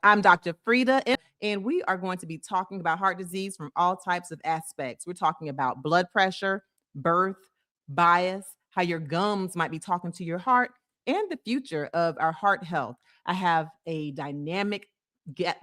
I'm Dr. Frita, and we are going to be talking about heart disease from all types of aspects. We're talking about blood pressure, birth, bias, how your gums might be talking to your heart, and the future of our heart health. I have a dynamic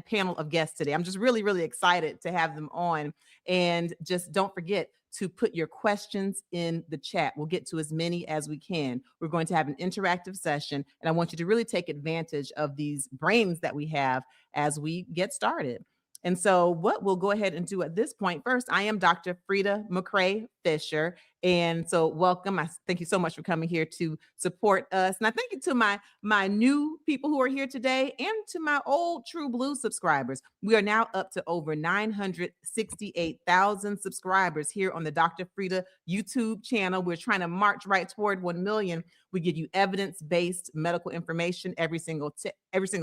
panel of guests today. I'm just really, really excited to have them on. And just don't forget to put your questions in the chat. We'll get to as many as we can. We're going to have an interactive session, and I want you to really take advantage of these brains that we have as we get started. And so, what we'll go ahead and do at this point, first, I am Dr. Frita McCrae Fisher. And so, welcome. I thank you so much for coming here to support us. And I thank you to my new people who are here today and to my old True Blue subscribers. We are now up to over 968,000 subscribers here on the Dr. Frita YouTube channel. We're trying to march right toward 1 million. We give you evidence-based medical information every single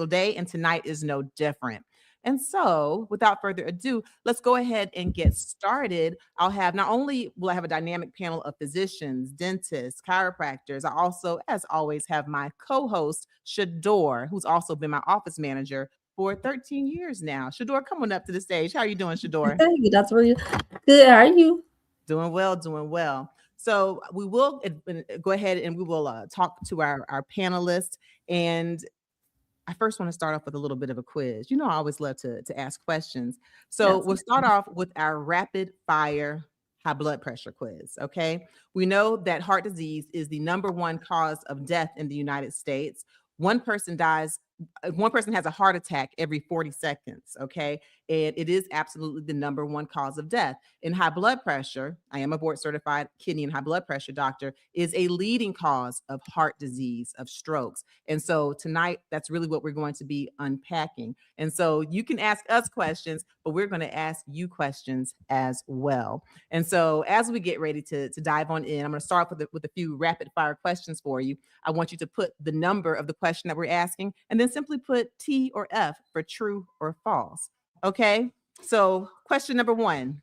day, and tonight is no different. And so, without further ado, let's go ahead and get started. I'll have not only will I have a dynamic panel of physicians, dentists, chiropractors, I also, as always, have my co-host, Shador, who's also been my office manager for 13 years now. Shador, come on up to the stage. How are you doing, Shador? Thank you. That's really good. How are you? Doing well, doing well. So we will go ahead and we will talk to our panelists. And I first want to start off with a little bit of a quiz. You know, I always love to ask questions. So Yes. we'll start off with our rapid fire high blood pressure quiz. Okay. We know that heart disease is the #1 cause of death in the United States. One person has a heart attack every 40 seconds. Okay. And it is absolutely the #1 cause of death. In high blood pressure, I am a board certified kidney and high blood pressure doctor, is a leading cause of heart disease, of strokes. And so tonight, that's really what we're going to be unpacking. And so you can ask us questions, but we're going to ask you questions as well. And so as we get ready to dive on in, I'm going to start with a few rapid fire questions for you. I want you to put the number of the question that we're asking, and then simply put T or F for true or false. Okay. So question number 1.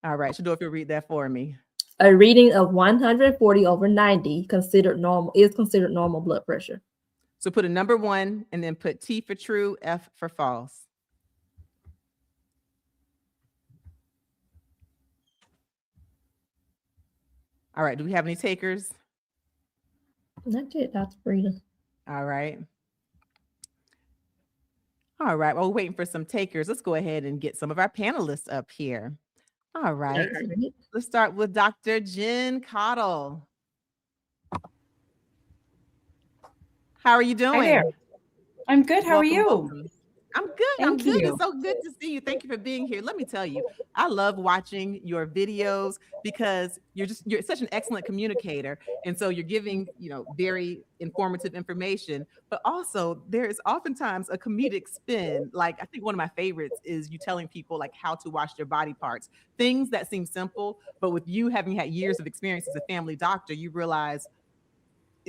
All right. Shador, if you'll read that for me. A reading of 140/90 is considered normal blood pressure. So put a number 1 and then put T for true, F for false. All right. Do we have any takers? That's it. That's Frita. All right. All right. Well, we're waiting for some takers. Let's go ahead and get some of our panelists up here. All right. Let's start with Dr. Jen Cottle. How are you doing? Hi there. I'm good. How are you? Welcome. I'm good. Thank you. It's so good to see you. Thank you for being here. Let me tell you, I love watching your videos because you're such an excellent communicator. And so you're giving, very informative information, but also there is oftentimes a comedic spin. Like I think one of my favorites is you telling people like how to wash their body parts, things that seem simple, but with you having had years of experience as a family doctor, you realize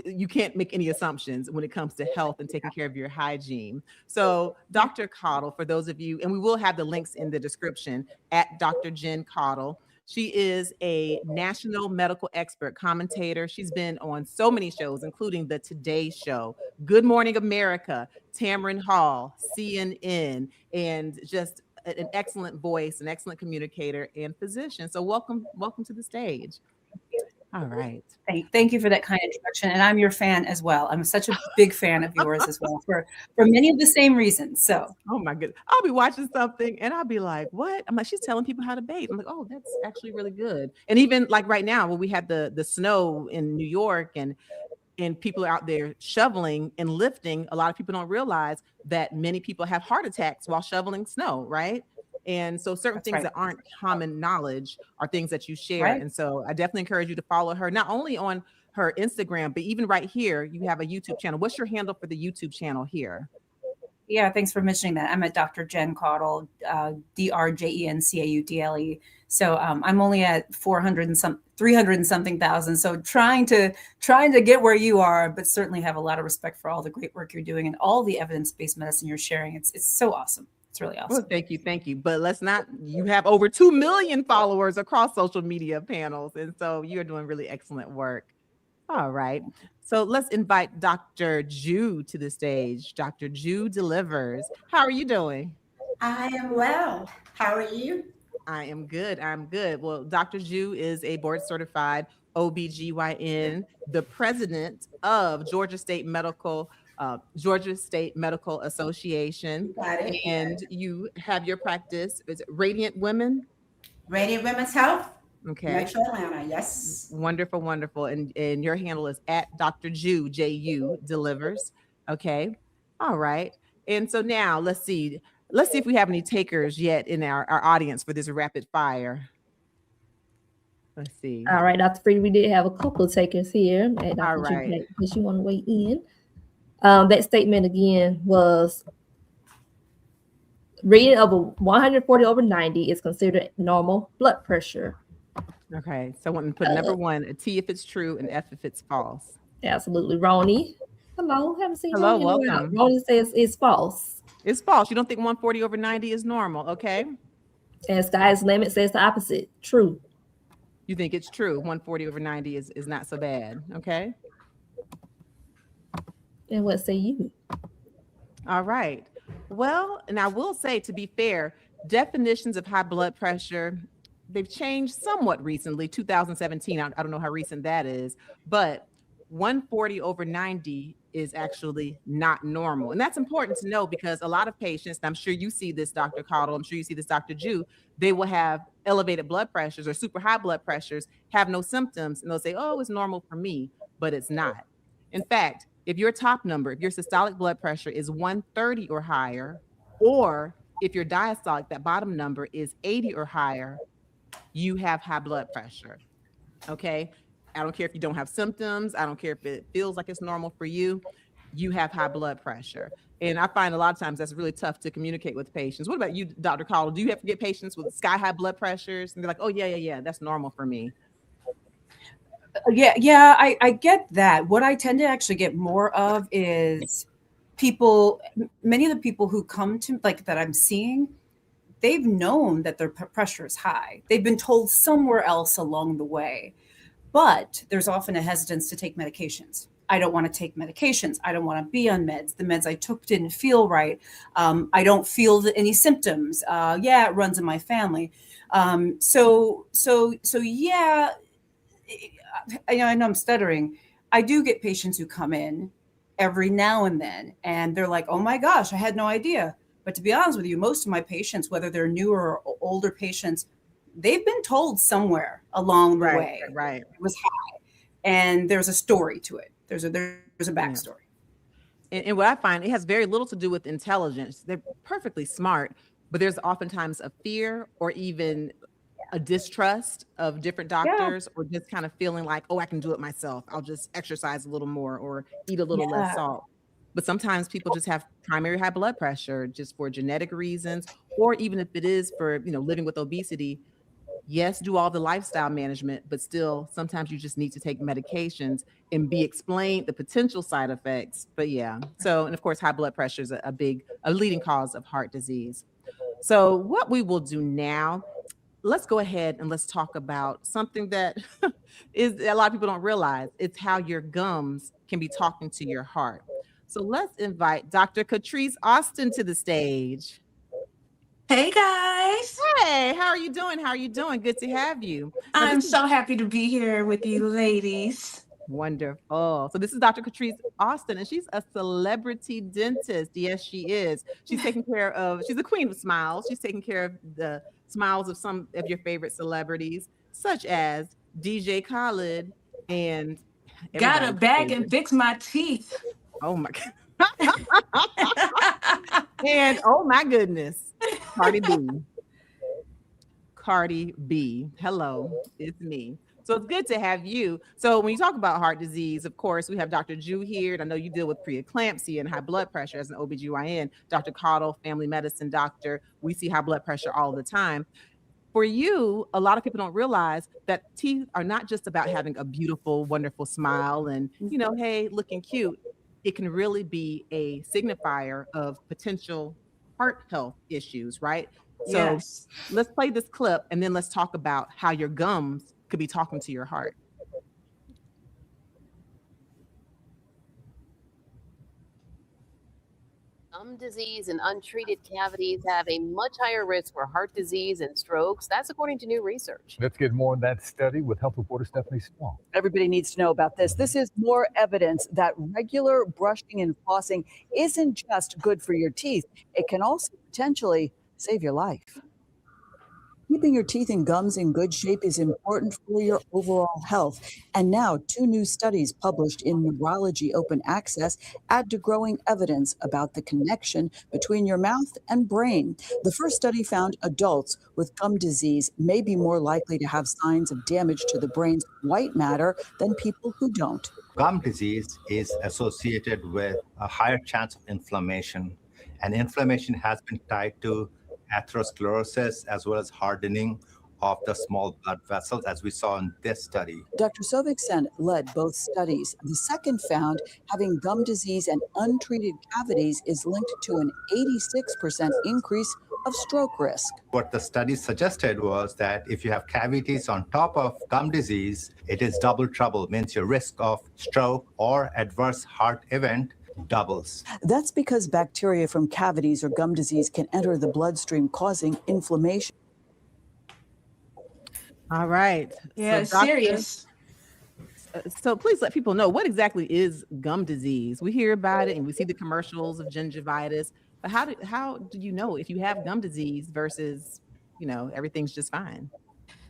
you can't make any assumptions when it comes to health and taking care of your hygiene. So Dr. Cottle, for those of you, and we will have the links in the description at Dr. Jen Cottle. She is a national medical expert commentator. She's been on so many shows, including the Today Show, Good Morning America, Tamron Hall, CNN, and just an excellent voice, an excellent communicator and physician. So welcome to the stage. All right. Thank you for that kind introduction. And I'm your fan as well. I'm such a big fan of yours as well for many of the same reasons. So, oh my goodness. I'll be watching something and I'll be like, what? I'm like, she's telling people how to bathe. I'm like, oh, that's actually really good. And even like right now, when we had the snow in New York and people are out there shoveling and lifting, a lot of people don't realize that many people have heart attacks while shoveling snow, right? And so certain things that aren't common knowledge are things that you share. Right. And so I definitely encourage you to follow her, not only on her Instagram, but even right here, you have a YouTube channel. What's your handle for the YouTube channel here? Yeah, thanks for mentioning that. I'm at Dr. Jen Cottle, DrJenCaudle. So I'm only at 300 and something thousand. So trying to get where you are, but certainly have a lot of respect for all the great work you're doing and all the evidence-based medicine you're sharing. It's so awesome. It's really awesome. Well, thank you. But you have over 2 million followers across social media panels. And so you're doing really excellent work. All right. So let's invite Dr. Ju to the stage. Dr. Ju delivers. How are you doing? I am well. How are you? I am good. I'm good. Well, Dr. Ju is a board certified OBGYN, the president of Georgia State Medical Association. You got it. And you have your practice, is it Radiant Women? Radiant Women's Health, Okay. Metro Atlanta. Yes. Wonderful, wonderful. And your handle is at Dr. Ju, Ju delivers. Okay. All right. And so now let's see. Let's see if we have any takers yet in our audience for this rapid fire. Let's see. All right, Dr. Frita, we did have a couple of takers here. And All Dr. right. Ju, because you want to weigh in. That statement again was reading of a 140 over 90 is considered normal blood pressure. Okay. So I want to put number one, a T if it's true, and F if it's false. Absolutely. Ronnie. Hello. Haven't seen Hello, Ronnie in a while. welcome. Ronnie says it's false. It's false. You don't think 140 over 90 is normal. Okay. And Sky's Limit says the opposite. True. You think it's true. 140 over 90 is not so bad. Okay. And what say you? All right. Well, and I will say, to be fair, definitions of high blood pressure, they've changed somewhat recently. 2017, I don't know how recent that is, but 140 over 90 is actually not normal. And that's important to know because a lot of patients, and I'm sure you see this, Dr. Cottle, I'm sure you see this, Dr. Ju, they will have elevated blood pressures or super high blood pressures, have no symptoms, and they'll say, oh, it's normal for me, but it's not. In fact, if your top number, if your systolic blood pressure is 130 or higher, or if your diastolic, that bottom number, is 80 or higher, you have high blood pressure. Okay. I don't care if you don't have symptoms. I don't care if it feels like it's normal for you. You have high blood pressure. And I find a lot of times that's really tough to communicate with patients. What about you, Dr. Cottle? Do you have to get patients with sky high blood pressures? And they're like, oh, yeah, that's normal for me. Yeah, I get that. What I tend to actually get more of is people, many of the people who come to, like, that I'm seeing, they've known that their pressure is high. They've been told somewhere else along the way, but there's often a hesitance to take medications. I don't want to take medications. I don't want to be on meds. The meds I took didn't feel right. I don't feel any symptoms. Yeah, it runs in my family. So yeah, I know I'm stuttering. I do get patients who come in every now and then, and they're like, oh my gosh, I had no idea. But to be honest with you, most of my patients, whether they're newer or older patients, they've been told somewhere along the way right. It was high, and there's a story to it. There's a backstory. And what I find, it has very little to do with intelligence. They're perfectly smart, but there's oftentimes a fear or even a distrust of different doctors, or just kind of feeling like, oh, I can do it myself. I'll just exercise a little more or eat a little less salt. But sometimes people just have primary high blood pressure just for genetic reasons, or even if it is for, living with obesity. Yes, do all the lifestyle management, but still sometimes you just need to take medications and be explained the potential side effects. But yeah, so, and of course, high blood pressure is a leading cause of heart disease. So what we will do now, let's go ahead and let's talk about something that is a lot of people don't realize. It's how your gums can be talking to your heart. So let's invite Dr. Catrice Austin to the stage. Hey guys. Hey, how are you doing? How are you doing? Good to have you. I'm so happy to be here with you ladies. Wonderful. So this is Dr. Catrice Austin, and she's a celebrity dentist. Yes, she is. She's taking care of, she's the queen of smiles. She's taking care of the smiles of some of your favorite celebrities, such as DJ Khaled and got a bag and fix my teeth. Oh my God. And oh my goodness, Cardi B. Cardi B. Hello, it's me. So it's good to have you. So when you talk about heart disease, of course, we have Dr. Ju here. And I know you deal with preeclampsia and high blood pressure as an OBGYN. Dr. Cottle, family medicine doctor. We see high blood pressure all the time. For you, a lot of people don't realize that teeth are not just about having a beautiful, wonderful smile and, hey, looking cute. It can really be a signifier of potential heart health issues, right? So Yes. Let's play this clip and then let's talk about how your gums could be talking to your heart. gum disease and untreated cavities have a much higher risk for heart disease and strokes. That's according to new research. Let's get more on that study with health reporter Stephanie Small. Everybody needs to know about this. This is more evidence that regular brushing and flossing isn't just good for your teeth. It can also potentially save your life. Keeping your teeth and gums in good shape is important for your overall health. And now, 2 new studies published in Neurology Open Access add to growing evidence about the connection between your mouth and brain. The first study found adults with gum disease may be more likely to have signs of damage to the brain's white matter than people who don't. Gum disease is associated with a higher chance of inflammation, and inflammation has been tied to atherosclerosis as well as hardening of the small blood vessels, as we saw in this study. Dr. Sovik-Sen led both studies. The second found having gum disease and untreated cavities is linked to an 86% increase of stroke risk. What the study suggested was that if you have cavities on top of gum disease, it is double trouble, means your risk of stroke or adverse heart event doubles. That's because bacteria from cavities or gum disease can enter the bloodstream, causing inflammation. All right. Yeah, So, doctor, serious. so please let people know, what exactly is gum disease? We hear about it and we see the commercials of gingivitis, but how do you know if you have gum disease versus, everything's just fine?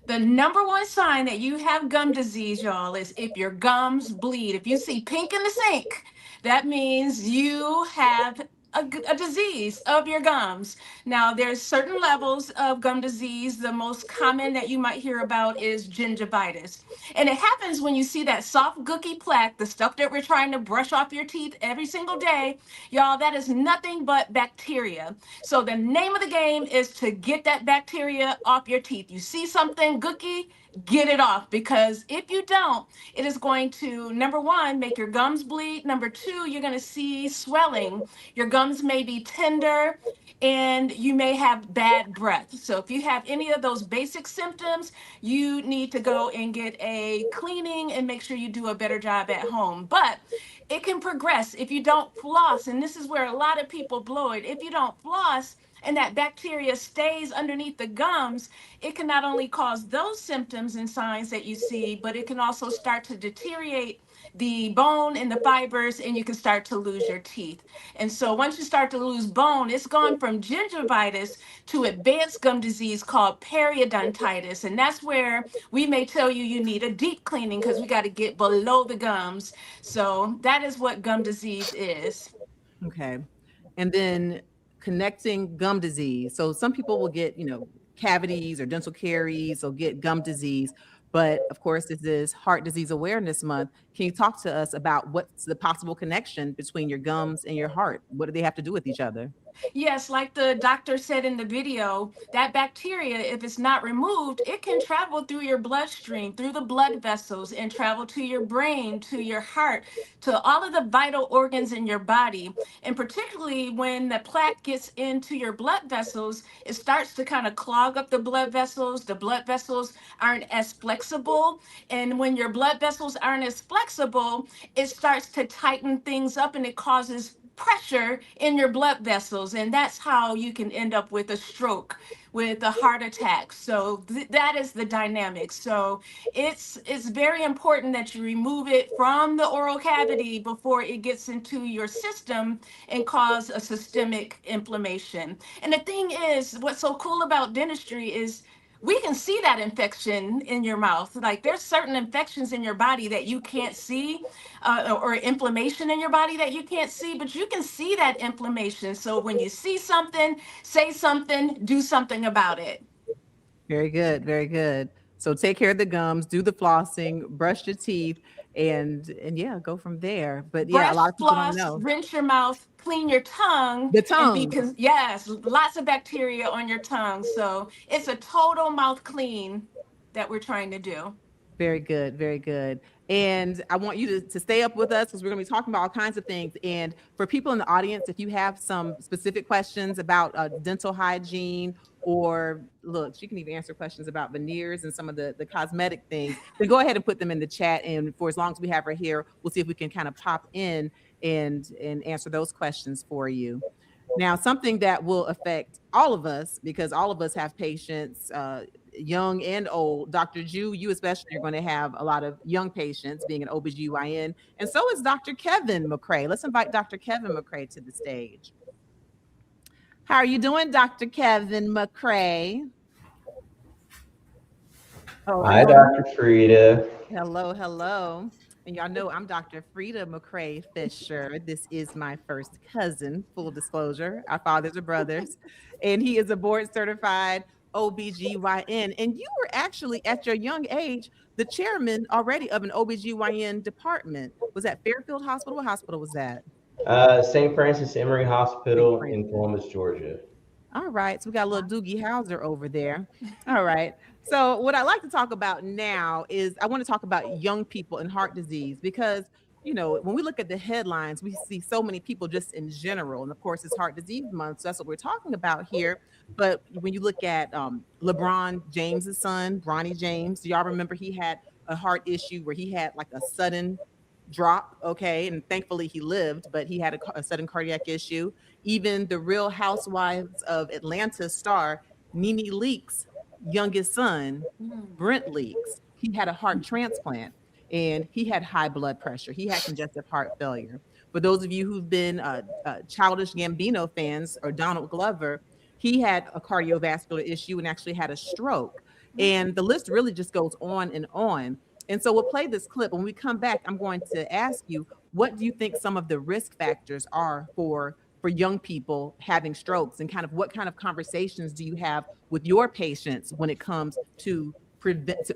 The number one sign that you have gum disease, y'all, is if your gums bleed. If you see pink in the sink, that means you have a disease of your gums. Now, there's certain levels of gum disease. The most common that you might hear about is gingivitis. And it happens when you see that soft, gooky plaque, the stuff that we're trying to brush off your teeth every single day. Y'all, that is nothing but bacteria. So the name of the game is to get that bacteria off your teeth. You see something gooky, get it off, because if you don't, it is going to, number one, make your gums bleed. Number two, you're going to see swelling. Your gums may be tender and you may have bad breath. So if you have any of those basic symptoms, you need to go and get a cleaning and make sure you do a better job at home. But it can progress if you don't floss. And this is where a lot of people blow it. If you don't floss, and that bacteria stays underneath the gums, it can not only cause those symptoms and signs that you see, but it can also start to deteriorate the bone and the fibers, and you can start to lose your teeth. And so once you start to lose bone, it's gone from gingivitis to advanced gum disease called periodontitis. And that's where we may tell you you need a deep cleaning because we got to get below the gums. So that is what gum disease is. Okay. And then connecting gum disease. So some people will get, cavities or dental caries or get gum disease. But of course, this is Heart Disease Awareness Month. Can you talk to us about what's the possible connection between your gums and your heart? What do they have to do with each other? Yes, like the doctor said in the video, that bacteria, if it's not removed, it can travel through your bloodstream, through the blood vessels, and travel to your brain, to your heart, to all of the vital organs in your body. And particularly when the plaque gets into your blood vessels, it starts to kind of clog up the blood vessels. The blood vessels aren't as flexible. And when your blood vessels aren't as flexible, it starts to tighten things up and it causes pressure in your blood vessels, and that's how you can end up with a stroke, with a heart attack. So that is the dynamic. So it's very important that you remove it from the oral cavity before it gets into your system and cause a systemic inflammation. And the thing is, what's so cool about dentistry is we can see that infection in your mouth. Like there's certain infections in your body that you can't see, or inflammation in your body that you can't see, but you can see that inflammation. So when you see something, say something, do something about it. Very good. Very good. So take care of the gums, do the flossing, brush your teeth, and yeah, go from there. But yeah, a lot of people floss, don't know. rinse your mouth, clean your tongue. The tongue. Because yes, lots of bacteria on your tongue. So it's a total mouth clean that we're trying to do. Very good. Very good. And I want you to stay up with us because we're going to be talking about all kinds of things. And for people in the audience, if you have some specific questions about dental hygiene, or look, she can even answer questions about veneers and some of the cosmetic things, then go ahead and put them in the chat. And for as long as we have her here, we'll see if we can kind of pop in and answer those questions for you. Now, something that will affect all of us, because all of us have patients, young and old. Dr. Ju, you especially are going to have a lot of young patients being an OBGYN, and so is Dr. Kevin McCrae. Let's invite Dr. Kevin McCrae to the stage. How are you doing, Dr. Kevin McCrae? Oh, Hi, Dr. Frita. hello, hello. And y'all know I'm Dr. Frita McCrae Fisher. This is my first cousin, full disclosure. Our fathers are brothers. And he is a board certified OBGYN. And you were actually, at your young age, the chairman already of an OBGYN department. Was that Fairfield Hospital? What hospital was that? St. Francis Emory Hospital in Columbus, Georgia. All right. So we got a little Doogie Howser over there. All right. So what I like to talk about now is I want to talk about young people and heart disease because, you know, when we look at the headlines, we see so many people just in general. And of course, it's Heart Disease Month. So that's what we're talking about here. But when you look at LeBron James's son, Bronny James, do y'all remember he had a heart issue where he had like a sudden drop? Okay. And thankfully he lived, but he had a sudden cardiac issue. Even the Real Housewives of Atlanta star, Nene Leakes' youngest son, Brent Leakes, he had a heart transplant and he had high blood pressure. He had congestive heart failure. For those of you who've been Childish Gabino fans or Donald Glover, he had a cardiovascular issue and actually had a stroke. And the list really just goes on and on. And so we'll play this clip. When we come back, I'm going to ask you, what do you think some of the risk factors are for young people having strokes, and kind of what kind of conversations do you have with your patients when it comes to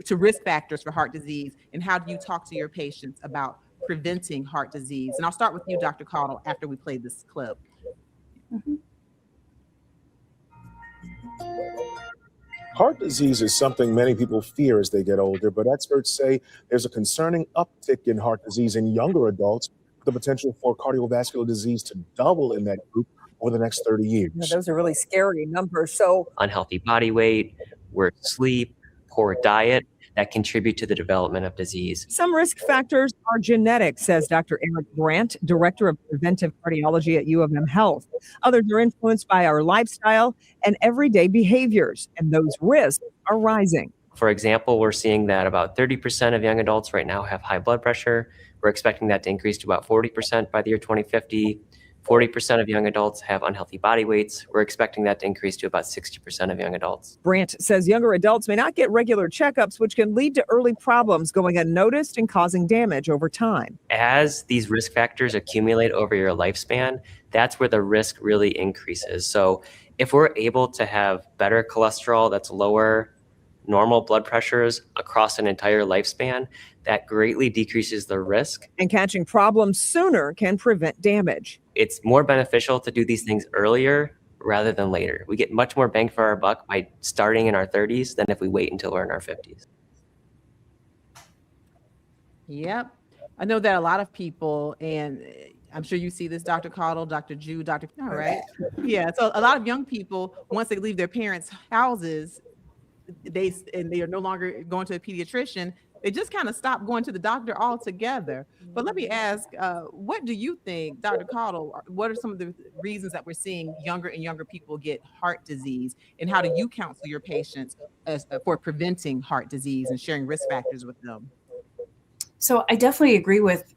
risk factors for heart disease, and how do you talk to your patients about preventing heart disease? And I'll start with you, Dr. Caudle, after we play this clip. Heart disease is something many people fear as they get older, but experts say there's a concerning uptick in heart disease in younger adults, with the potential for cardiovascular disease to double in that group over the next 30 years. Yeah, those are really scary numbers. So unhealthy body weight, worse sleep, poor diet that contribute to the development of disease. Some risk factors are genetic, says Dr. Eric Brandt, Director of Preventive Cardiology at U of M Health. Others are influenced by our lifestyle and everyday behaviors, and those risks are rising. For example, we're seeing that about 30% of young adults right now have high blood pressure. We're expecting that to increase to about 40% by the year 2050. 40% of young adults have unhealthy body weights. We're expecting that to increase to about 60% of young adults. Brandt says younger adults may not get regular checkups, which can lead to early problems going unnoticed and causing damage over time. As these risk factors accumulate over your lifespan, that's where the risk really increases. So if we're able to have better cholesterol that's lower, normal blood pressures across an entire lifespan, that greatly decreases the risk. And catching problems sooner can prevent damage. It's more beneficial to do these things earlier rather than later. We get much more bang for our buck by starting in our 30s than if we wait until we're in our 50s. Yep. I know that a lot of people, and I'm sure you see this, Dr. Caudle, Dr. Ju, Dr. All right. Yeah. So a lot of young people, once they leave their parents' houses, they are no longer going to a pediatrician. They just kind of stop going to the doctor altogether. But let me ask, what do you think, Dr. Caudle, what are some of the reasons that we're seeing younger and younger people get heart disease? And how do you counsel your patients for preventing heart disease and sharing risk factors with them? So I definitely agree with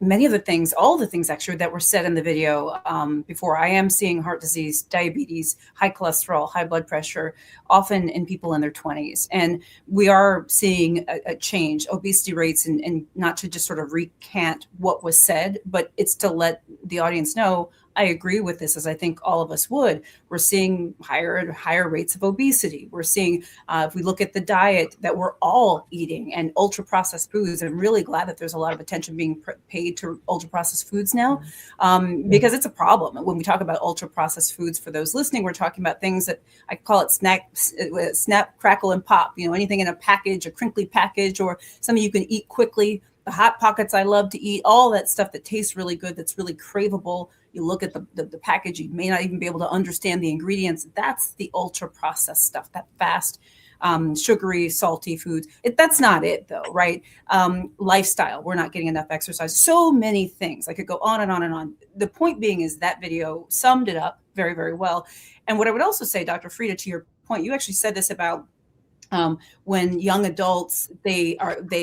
many of the things, all the things actually that were said in the video before. I am seeing heart disease, diabetes, high cholesterol, high blood pressure, often in people in their 20s. And we are seeing a change, obesity rates, and not to just sort of recant what was said, but it's to let the audience know, I agree with this, as I think all of us would. We're seeing higher rates of obesity. We're seeing, if we look at the diet that we're all eating and ultra processed foods, I'm really glad that there's a lot of attention being paid to ultra processed foods now, because it's a problem. When we talk about ultra processed foods, for those listening, we're talking about things that I call it snap, crackle, and pop. You know, anything in a package, a crinkly package, or something you can eat quickly. The Hot Pockets I love to eat, all that stuff that tastes really good, that's really craveable. You look at the package, you may not even be able to understand the ingredients. That's the ultra processed stuff, that fast sugary, salty foods. That's not it though, right? Lifestyle, we're not getting enough exercise. So many things. I could go on and on and on. The point being is that video summed it up very, very well. And what I would also say, Dr. Frita, to your point, you actually said this about when young adults, they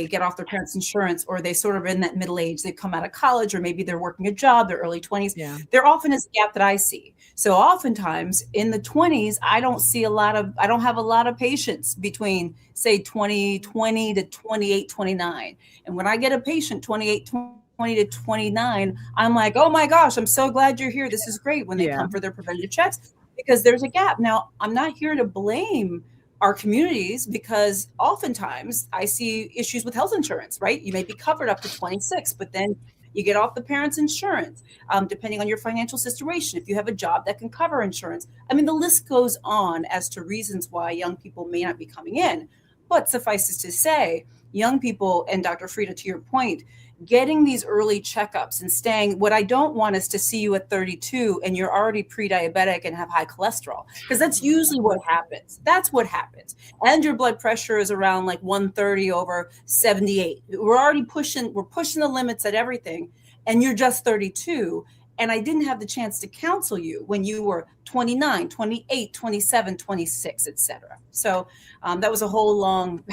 get off their parents' insurance, or they sort of in that middle age, they come out of college, or maybe they're working a job, their early 20s. Yeah. There often is a gap that I see. So oftentimes in the 20s, I don't have a lot of patients between say 20 to 28, 29. And when I get a patient 28, 20 to 29, I'm like, oh my gosh, I'm so glad you're here. This is great when they come for their preventative checks, because there's a gap. Now, I'm not here to blame our communities, because oftentimes I see issues with health insurance, right? You may be covered up to 26, but then you get off the parents' insurance, depending on your financial situation. If you have a job that can cover insurance, I mean, the list goes on as to reasons why young people may not be coming in. But suffices to say, young people, and Dr. Frita, to your point, getting these early checkups and staying, what I don't want is to see you at 32 and you're already pre-diabetic and have high cholesterol, because that's usually what happens. That's what happens. And your blood pressure is around like 130 over 78. We're pushing the limits at everything, and you're just 32. And I didn't have the chance to counsel you when you were 29, 28, 27, 26, etc. So that was a whole long,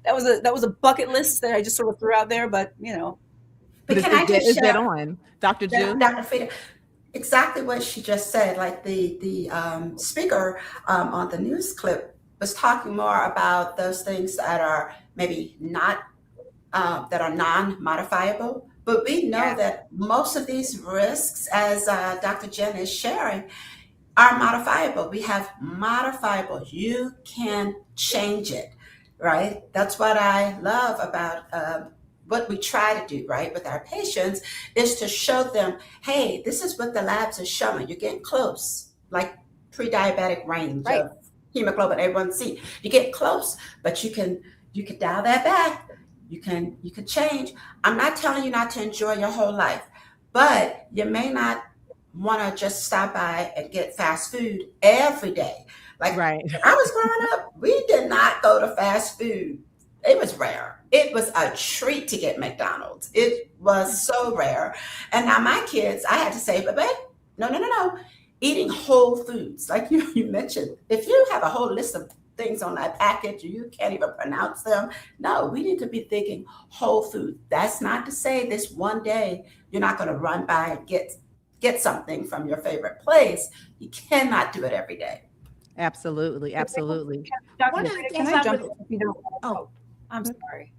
that was a bucket list that I just sort of threw out there, but you know. But can I just that share, on, Dr. Jill? Dr. Frita, exactly what she just said. Like the speaker on the news clip was talking more about those things that are maybe not that are non-modifiable. But we know that most of these risks, as Dr. Jen is sharing, are modifiable. We have modifiable. You can change it, right? That's what I love about what we try to do, right, with our patients, is to show them, hey, this is what the labs are showing. You're getting close, like pre-diabetic range of hemoglobin A1C. You get close, but you can dial that back. You can change. I'm not telling you not to enjoy your whole life, but you may not want to just stop by and get fast food every day. Like when I was growing up, we did not go to fast food. It was rare. It was a treat to get McDonald's. It was so rare. And now my kids, I had to say, but babe, no. Eating whole foods, like you mentioned, if you have a whole list of things on that package, you can't even pronounce them. No, we need to be thinking whole food. That's not to say this one day you're not going to run by and get something from your favorite place. You cannot do it every day. Absolutely. One of the things I jump in, if you don't? Oh, I'm sorry.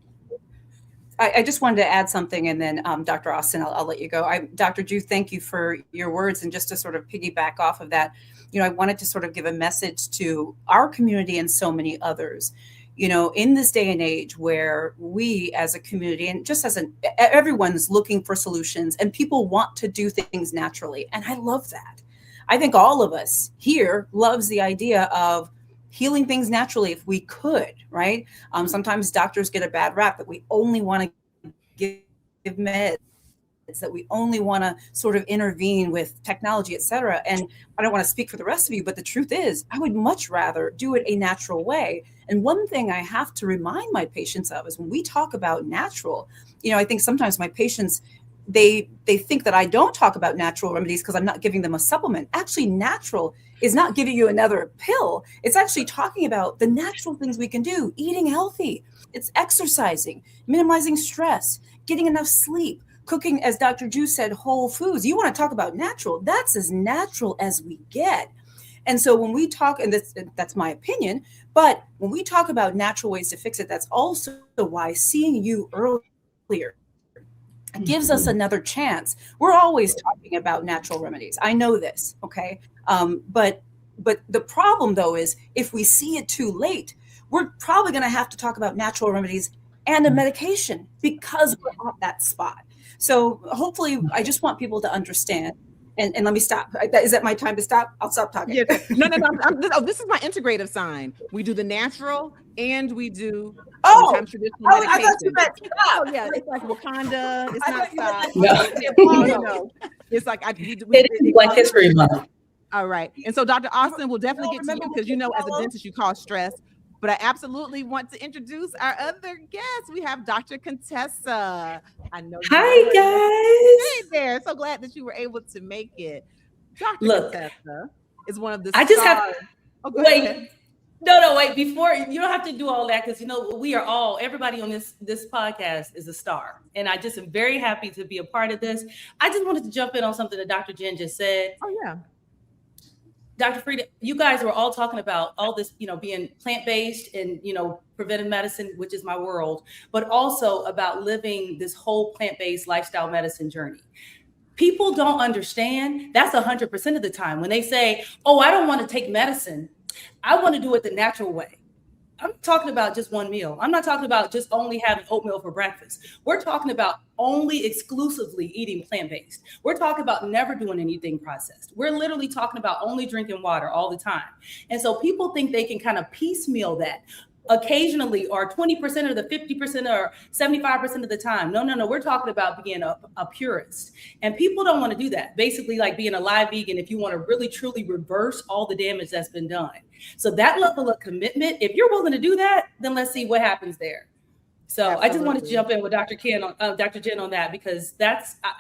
I just wanted to add something, and then Dr. Austin, I'll let you go. Dr. Ju, thank you for your words, and just to sort of piggyback off of that, you know, I wanted to sort of give a message to our community and so many others. You know, in this day and age where we as a community, and just as everyone's looking for solutions, and people want to do things naturally, and I love that. I think all of us here loves the idea of healing things naturally if we could, right? Sometimes doctors get a bad rap that we only want to give meds, that we only want to sort of intervene with technology, et cetera. And I don't want to speak for the rest of you, but the truth is, I would much rather do it a natural way. And one thing I have to remind my patients of is when we talk about natural, you know, I think sometimes my patients, they think that I don't talk about natural remedies because I'm not giving them a supplement. Actually, natural is not giving you another pill. It's actually talking about the natural things we can do, eating healthy. It's exercising, minimizing stress, getting enough sleep, cooking, as Dr. Ju said, whole foods. You want to talk about natural, that's as natural as we get. And so when we talk, and that's my opinion, but when we talk about natural ways to fix it, that's also why seeing you earlier gives us another chance. We're always talking about natural remedies. I know this, okay? But the problem, though, is if we see it too late, we're probably going to have to talk about natural remedies and a medication because we're at that spot. So hopefully, I just want people to understand. And let me stop. Is that my time to stop? I'll stop talking. Yes. No. This is my integrative sign. We do the natural and we do sometimes traditional medication. I thought you meant stop. Oh, yeah, it's like Wakanda. It's not stop. No. It's like it's Black History Month. All right. And so Dr. Austin will definitely get to you because, you know, as a dentist, you cause stress But I absolutely want to introduce our other guest. We have Dr. Contessa. I know you Hi, know her. guys. Hey there. So glad that you were able to make it. Dr. Look, Contessa is one of the I just have stars. Oh, go ahead. wait. No, wait. Before you don't have to do all that because we are all everybody on this podcast is a star, and I just am very happy to be a part of this. I just wanted to jump in on something that Dr. Jen just said. Oh yeah. Dr. Frita, you guys were all talking about all this, being plant-based and, preventive medicine, which is my world, but also about living this whole plant-based lifestyle medicine journey. People don't understand that's 100% of the time when they say, oh, I don't want to take medicine. I want to do it the natural way. I'm talking about just one meal. I'm not talking about just only having oatmeal for breakfast. We're talking about only exclusively eating plant-based. We're talking about never doing anything processed. We're literally talking about only drinking water all the time. And so people think they can kind of piecemeal that occasionally or 20% or the 50% or 75% of the time. No. We're talking about being a purist. And people don't want to do that. Basically like being a live vegan if you want to really truly reverse all the damage that's been done. So that level of commitment, if you're willing to do that, then let's see what happens there. So absolutely. I just wanted to jump in with Dr. Jen on that because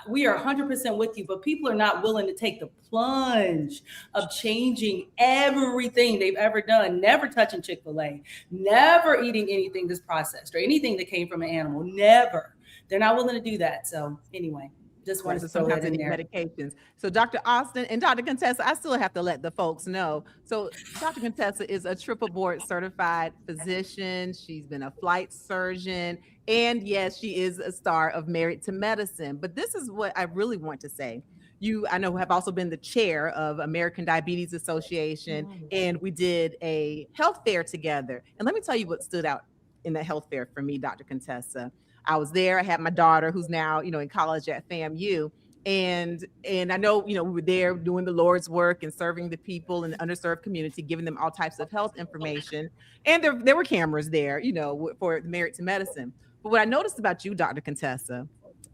we are 100% with you, but people are not willing to take the plunge of changing everything they've ever done, never touching Chick-fil-A, never eating anything that's processed or anything that came from an animal, never. They're not willing to do that. So anyway. Just wanted to throw that in there. Medications. So Dr. Austin and Dr. Contessa, I still have to let the folks know. So Dr. Contessa is a triple board certified physician. She's been a flight surgeon. And yes, she is a star of Married to Medicine. But this is what I really want to say. You, I know, have also been the chair of American Diabetes Association. And we did a health fair together. And let me tell you what stood out in that health fair for me, Dr. Contessa. I was there. I had my daughter who's now, in college at FAMU. And I know, we were there doing the Lord's work and serving the people in the underserved community, giving them all types of health information. And there were cameras there, for Married to Medicine. But what I noticed about you, Dr. Contessa,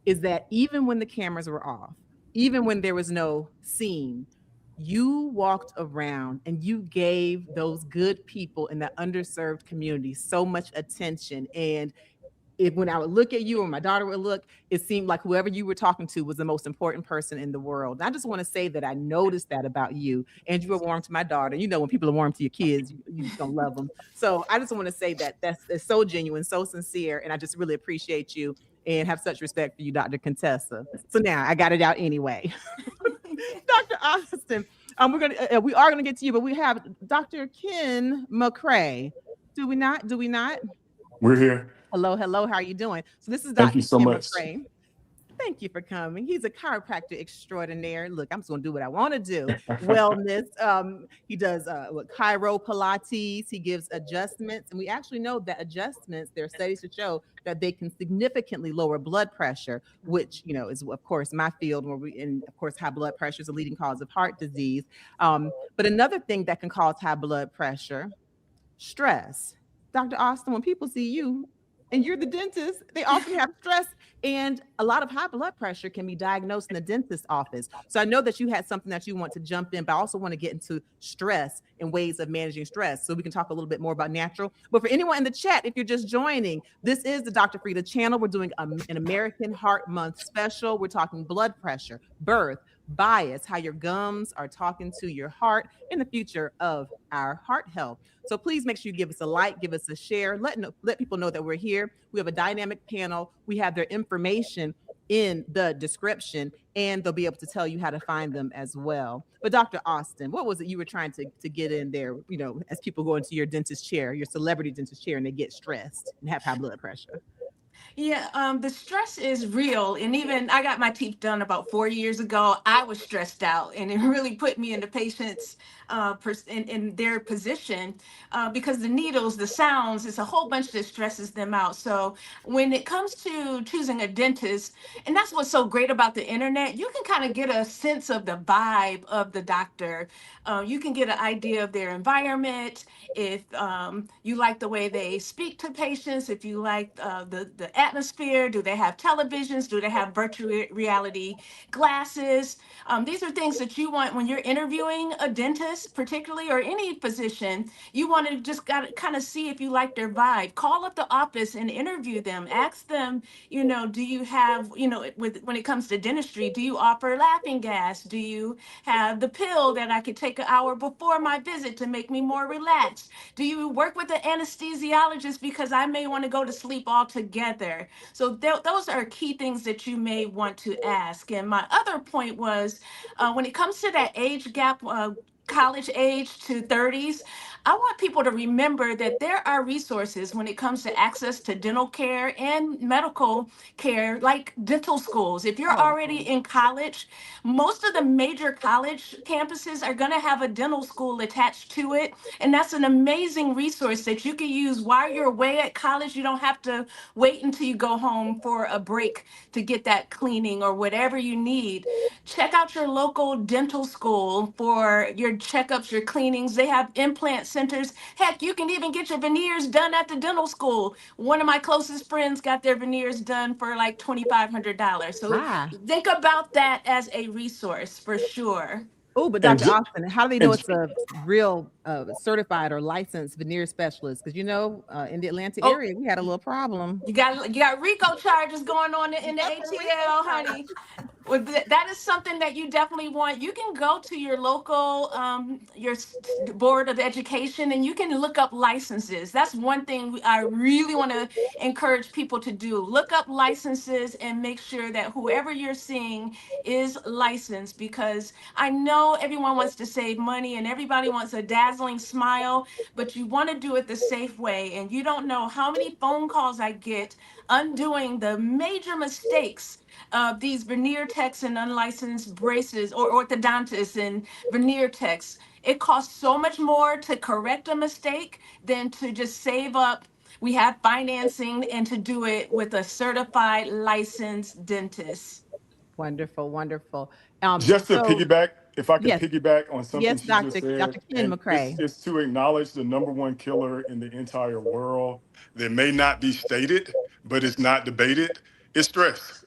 is that even when the cameras were off, even when there was no scene, you walked around and you gave those good people in that underserved community so much attention. And when I would look at you or my daughter would look, it seemed like whoever you were talking to was the most important person in the world. And I just want to say that I noticed that about you, and you were warm to my daughter. When people are warm to your kids, you don't love them. So I just want to say that that's so genuine, so sincere, and I just really appreciate you and have such respect for you, Dr. Contessa. So now I got it out anyway. Dr. Austin, we are gonna get to you, but we have Dr. Ken McCrae. Do we not? We're here. Hello. How are you doing? So this is Thank Dr. you so Ken much. McCrae. Thank you for coming. He's a chiropractor extraordinaire. Look, I'm just going to do what I want to do. Wellness. He does chiro Pilates. He gives adjustments. And we actually know that adjustments, there are studies to show that they can significantly lower blood pressure, which, is, of course, my field, and of course, high blood pressure is a leading cause of heart disease. But another thing that can cause high blood pressure, stress. Dr. Austin, when people see you, and you're the dentist, they often have stress, and a lot of high blood pressure can be diagnosed in the dentist's office. So I know that you had something that you want to jump in, but I also want to get into stress and ways of managing stress so we can talk a little bit more about natural. But for anyone in the chat, if you're just joining, this is the Dr. Frita channel. We're doing an American Heart Month special. We're talking blood pressure, birth, bias, how your gums are talking to your heart, and the future of our heart health. So please make sure you give us a like, give us a share, let people know that we're here. We have a dynamic panel. We have their information in the description, and they'll be able to tell you how to find them as well. But Dr. Austin, what was it you were trying to get in there, as people go into your dentist chair, your celebrity dentist chair, and they get stressed and have high blood pressure? Yeah, the stress is real. And even I got my teeth done about 4 years ago. I was stressed out, and it really put me in the patient's in their position because the needles, the sounds, it's a whole bunch that stresses them out. So when it comes to choosing a dentist, and that's what's so great about the internet, you can kind of get a sense of the vibe of the doctor. You can get an idea of their environment. If you like the way they speak to patients, if you like the atmosphere? Do they have televisions? Do they have virtual reality glasses? These are things that you want when you're interviewing a dentist, particularly, or any physician. You want to just got to kind of see if you like their vibe. Call up the office and interview them. Ask them, do you have, when it comes to dentistry, do you offer laughing gas? Do you have the pill that I could take an hour before my visit to make me more relaxed? Do you work with an anesthesiologist because I may want to go to sleep altogether? So those are key things that you may want to ask. And my other point was, when it comes to that age gap, college age to 30s, I want people to remember that there are resources when it comes to access to dental care and medical care, like dental schools. If you're already in college, most of the major college campuses are going to have a dental school attached to it. And that's an amazing resource that you can use while you're away at college. You don't have to wait until you go home for a break to get that cleaning or whatever you need. Check out your local dental school for your checkups, your cleanings. They have implant centers. Heck, you can even get your veneers done at the dental school. One of my closest friends got their veneers done for like $2,500. So think about that as a resource for sure. Oh, but And Dr. ju- Austin, how do they know and it's a real certified or licensed veneer specialist? Because in the Atlanta area, we had a little problem. You got RICO charges going on in the ATL, honey. Well, that is something that you definitely want. You can go to your local, board of education, and you can look up licenses. That's one thing I really want to encourage people to do. Look up licenses and make sure that whoever you're seeing is licensed, because I know everyone wants to save money and everybody wants a dazzling smile, but you want to do it the safe way. And you don't know how many phone calls I get undoing the major mistakes of these veneer techs and unlicensed braces, or orthodontists and veneer techs. It costs so much more to correct a mistake than to just save up. We have financing and to do it with a certified licensed dentist. Wonderful, wonderful. just to So piggyback, if I could yes, piggyback on something yes, she just Dr. said, Ken and McCrae. it's to acknowledge the number one killer in the entire world that may not be stated, but it's not debated, is stress.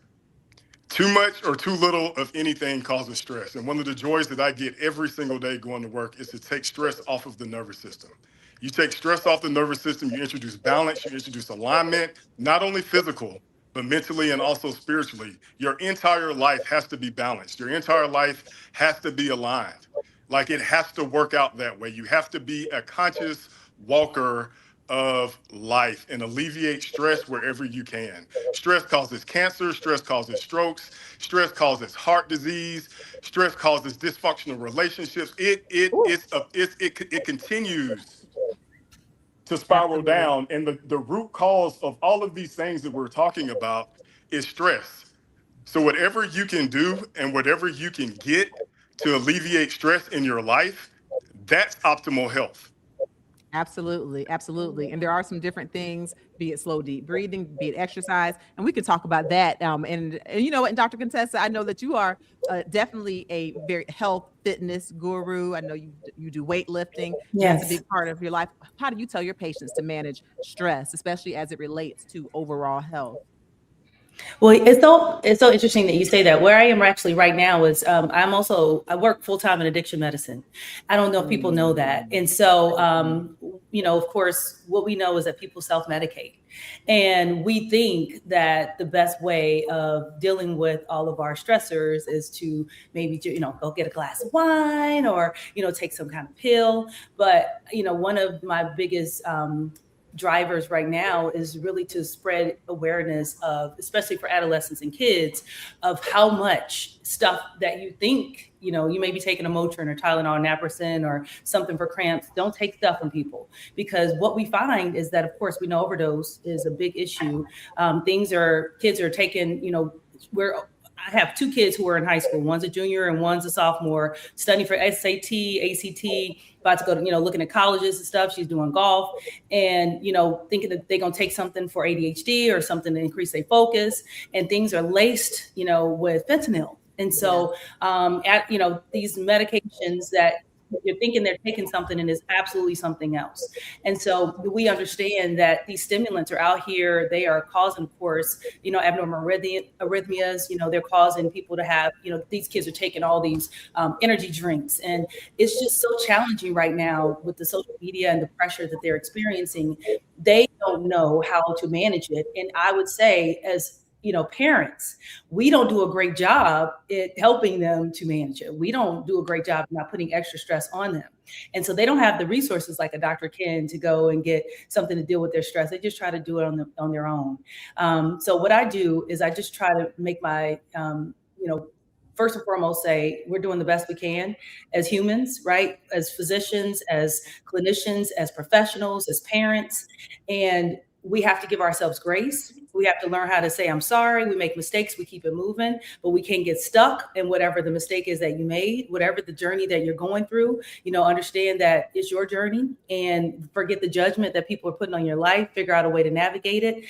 Too much or too little of anything causes stress. And one of the joys that I get every single day going to work is to take stress off of the nervous system. You take stress off the nervous system, you introduce balance, you introduce alignment, not only physical, but mentally and also spiritually. Your entire life has to be balanced. Your entire life has to be aligned. Like, it has to work out that way. You have to be a conscious walker of life and alleviate stress wherever you can. Stress causes cancer, stress causes strokes, stress causes heart disease, stress causes dysfunctional relationships. It continues to spiral down. And the root cause of all of these things that we're talking about is stress. So whatever you can do and whatever you can get to alleviate stress in your life, that's optimal health. Absolutely, absolutely. And there are some different things, be it slow, deep breathing, be it exercise, and we could talk about that. And you know what, and Dr. Contessa, I know that you are definitely a very health fitness guru. I know you do weightlifting. Yes. That's a big part of your life. How do you tell your patients to manage stress, especially as it relates to overall health? Well, it's so interesting that you say that. Where I am actually right now is I work full time in addiction medicine. I don't know if people know that, and so of course, what we know is that people self-medicate, and we think that the best way of dealing with all of our stressors is to maybe go get a glass of wine or take some kind of pill. But one of my biggest drivers right now is really to spread awareness of, especially for adolescents and kids, of how much stuff that you think, you may be taking a Motrin or Tylenol, naproxen or something for cramps. Don't take stuff from people, because what we find is that, of course, we know overdose is a big issue. Kids are taking, I have two kids who are in high school. One's a junior and one's a sophomore, studying for SAT, ACT, about to go to, looking at colleges and stuff. She's doing golf and, thinking that they're going to take something for ADHD or something to increase their focus. And things are laced, with fentanyl. And so, these medications that you're thinking they're taking something and it's absolutely something else. And so we understand that these stimulants are out here. They are causing, of course, abnormal arrhythmias. They're causing people to have, these kids are taking all these energy drinks. And it's just so challenging right now with the social media and the pressure that they're experiencing. They don't know how to manage it. And I would say, as parents, we don't do a great job at helping them to manage it. We don't do a great job not putting extra stress on them. And so they don't have the resources like a Dr. Ken to go and get something to deal with their stress. They just try to do it on their own. So what I do is I just try to make my, first and foremost, say we're doing the best we can as humans, right? As physicians, as clinicians, as professionals, as parents. And we have to give ourselves grace. We have to learn how to say, I'm sorry. We make mistakes. We keep it moving, but we can't get stuck in whatever the mistake is that you made, whatever the journey that you're going through. Understand that it's your journey and forget the judgment that people are putting on your life. Figure out a way to navigate it.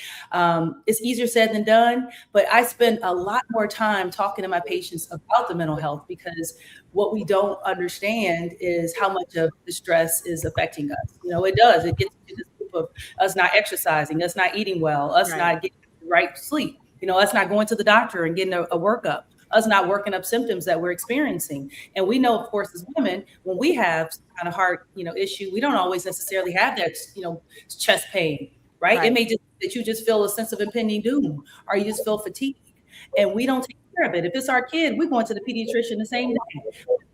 It's easier said than done, but I spend a lot more time talking to my patients about the mental health, because what we don't understand is how much of the stress is affecting us. It does. It gets to this group of us not exercising, us not eating well, us not getting the right sleep, us not going to the doctor and getting a workup, us not working up symptoms that we're experiencing. And we know, of course, as women, when we have some kind of heart, issue, we don't always necessarily have that, chest pain, right? It may just that you just feel a sense of impending doom, or you just feel fatigue, and we don't take care of it. If it's our kid, we're going to the pediatrician the same day.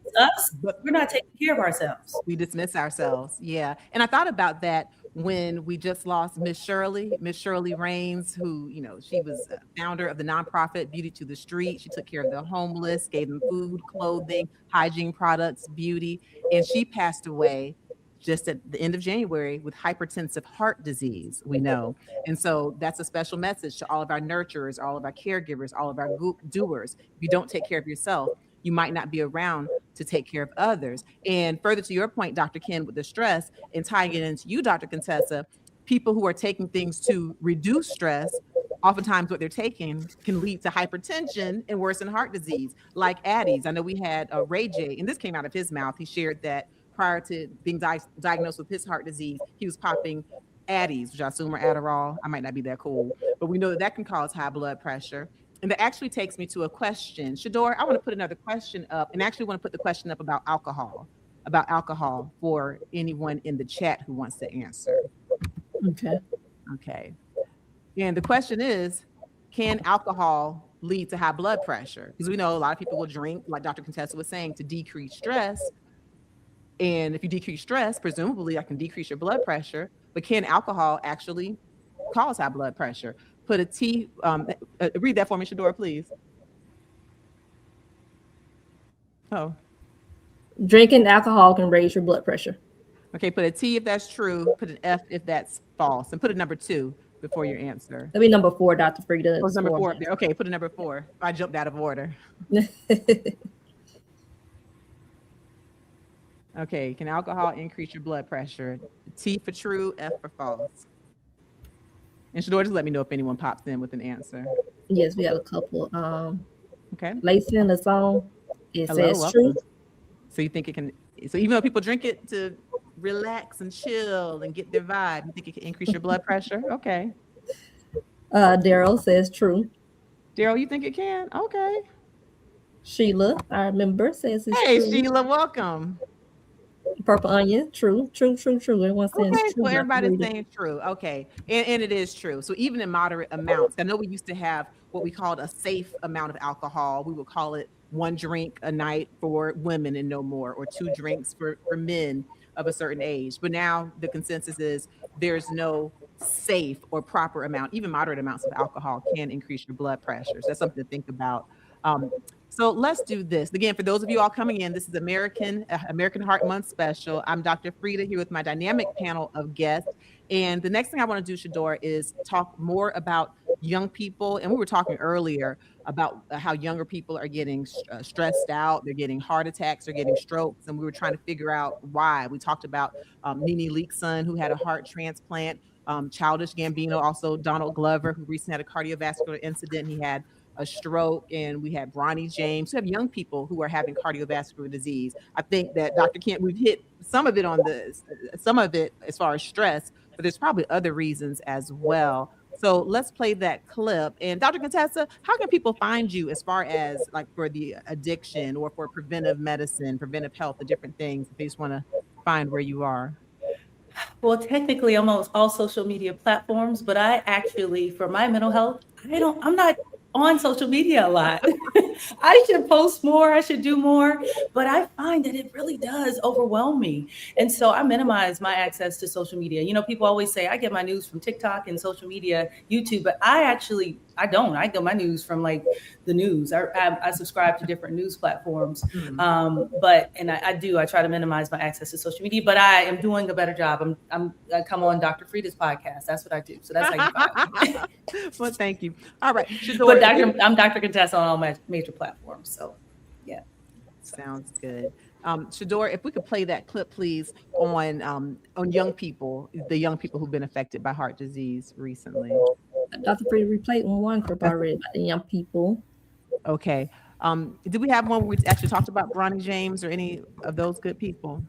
It's us, but we're not taking care of ourselves. We dismiss ourselves. Yeah. And I thought about that when we just lost Miss Shirley Raines, who, she was a founder of the nonprofit Beauty to the Street. She took care of the homeless, gave them food, clothing, hygiene products, beauty. And she passed away just at the end of January with hypertensive heart disease, we know. And so that's a special message to all of our nurturers, all of our caregivers, all of our doers. If you don't take care of yourself, you might not be around to take care of others. And further to your point, Dr. Ken, with the stress, and tying it into you, Dr. Contessa, people who are taking things to reduce stress, oftentimes what they're taking can lead to hypertension and worsen heart disease, like Addie's. I know we had Ray J, and this came out of his mouth. He shared that prior to being diagnosed with his heart disease, he was popping Addie's, which I assume are Adderall. I might not be that cool, but we know that can cause high blood pressure. And that actually takes me to a question. Shador, I want to put another question up, and actually want to put the question up about alcohol for anyone in the chat who wants to answer. Okay. And the question is, can alcohol lead to high blood pressure? Because we know a lot of people will drink, like Dr. Contessa was saying, to decrease stress. And if you decrease stress, presumably that can decrease your blood pressure. But can alcohol actually cause high blood pressure? Put a T, read that for me, Shador, please. Oh. Drinking alcohol can raise your blood pressure. Okay, put a T if that's true, put an F if that's false, and put a number 2 before your answer. That'd be number 4, Dr. Frita. Oh, number 4 up there. Okay, put a number 4. I jumped out of order. Okay, can alcohol increase your blood pressure? T for true, F for false. And Shador, just let me know if anyone pops in with an answer. Yes, we have a couple. Okay. Lacey in the song, it says true. So you think it can, so even though people drink it to relax and chill and get their vibe, you think it can increase your blood pressure? Okay. Daryl says true. Daryl, you think it can? Okay. Sheila, our member, says it's true. Hey, Sheila, welcome. Purple Onion, true. Everyone's saying true. Well, everybody's saying true. Okay. And it is true. So even in moderate amounts, I know we used to have what we called a safe amount of alcohol. We would call it 1 drink a night for women and no more, or 2 drinks for men of a certain age. But now the consensus is there's no safe or proper amount. Even moderate amounts of alcohol can increase your blood pressure. So that's something to think about. So let's do this. Again, for those of you all coming in, this is American Heart Month special. I'm Dr. Frita here with my dynamic panel of guests. And the next thing I want to do, Shador, is talk more about young people. And we were talking earlier about how younger people are getting stressed out. They're getting heart attacks, they're getting strokes. And we were trying to figure out why. We talked about Nene Leake's son who had a heart transplant, Childish Gabino, also Donald Glover, who recently had a cardiovascular incident. He had a stroke, and we had Bronny James. We have young people who are having cardiovascular disease. I think that Dr. Kent, we've hit some of it as far as stress, but there's probably other reasons as well. So let's play that clip. And Dr. Contessa, how can people find you as far as like for the addiction or for preventive medicine, preventive health, the different things, if they just want to find where you are? Well, technically, I'm on all social media platforms, but I actually, for my mental health, I'm not on social media a lot. I should post more, I should do more, but I find that it really does overwhelm me. And so I minimize my access to social media. You know, people always say I get my news from TikTok and social media, YouTube, but I don't. I get my news from like the news. I subscribe to different news platforms. I try to minimize my access to social media, but I am doing a better job. I come on Dr. Frita's podcast. That's what I do. So that's how you find me. Well, thank you. All right. But I'm Dr. Contessa on all major platforms. So yeah. Sounds good. Shador, if we could play that clip, please, on young people, the young people who've been affected by heart disease recently. Dr. Frita, we played one clip already about the young people. Okay. Did we have one where we actually talked about Bronny James or any of those good people?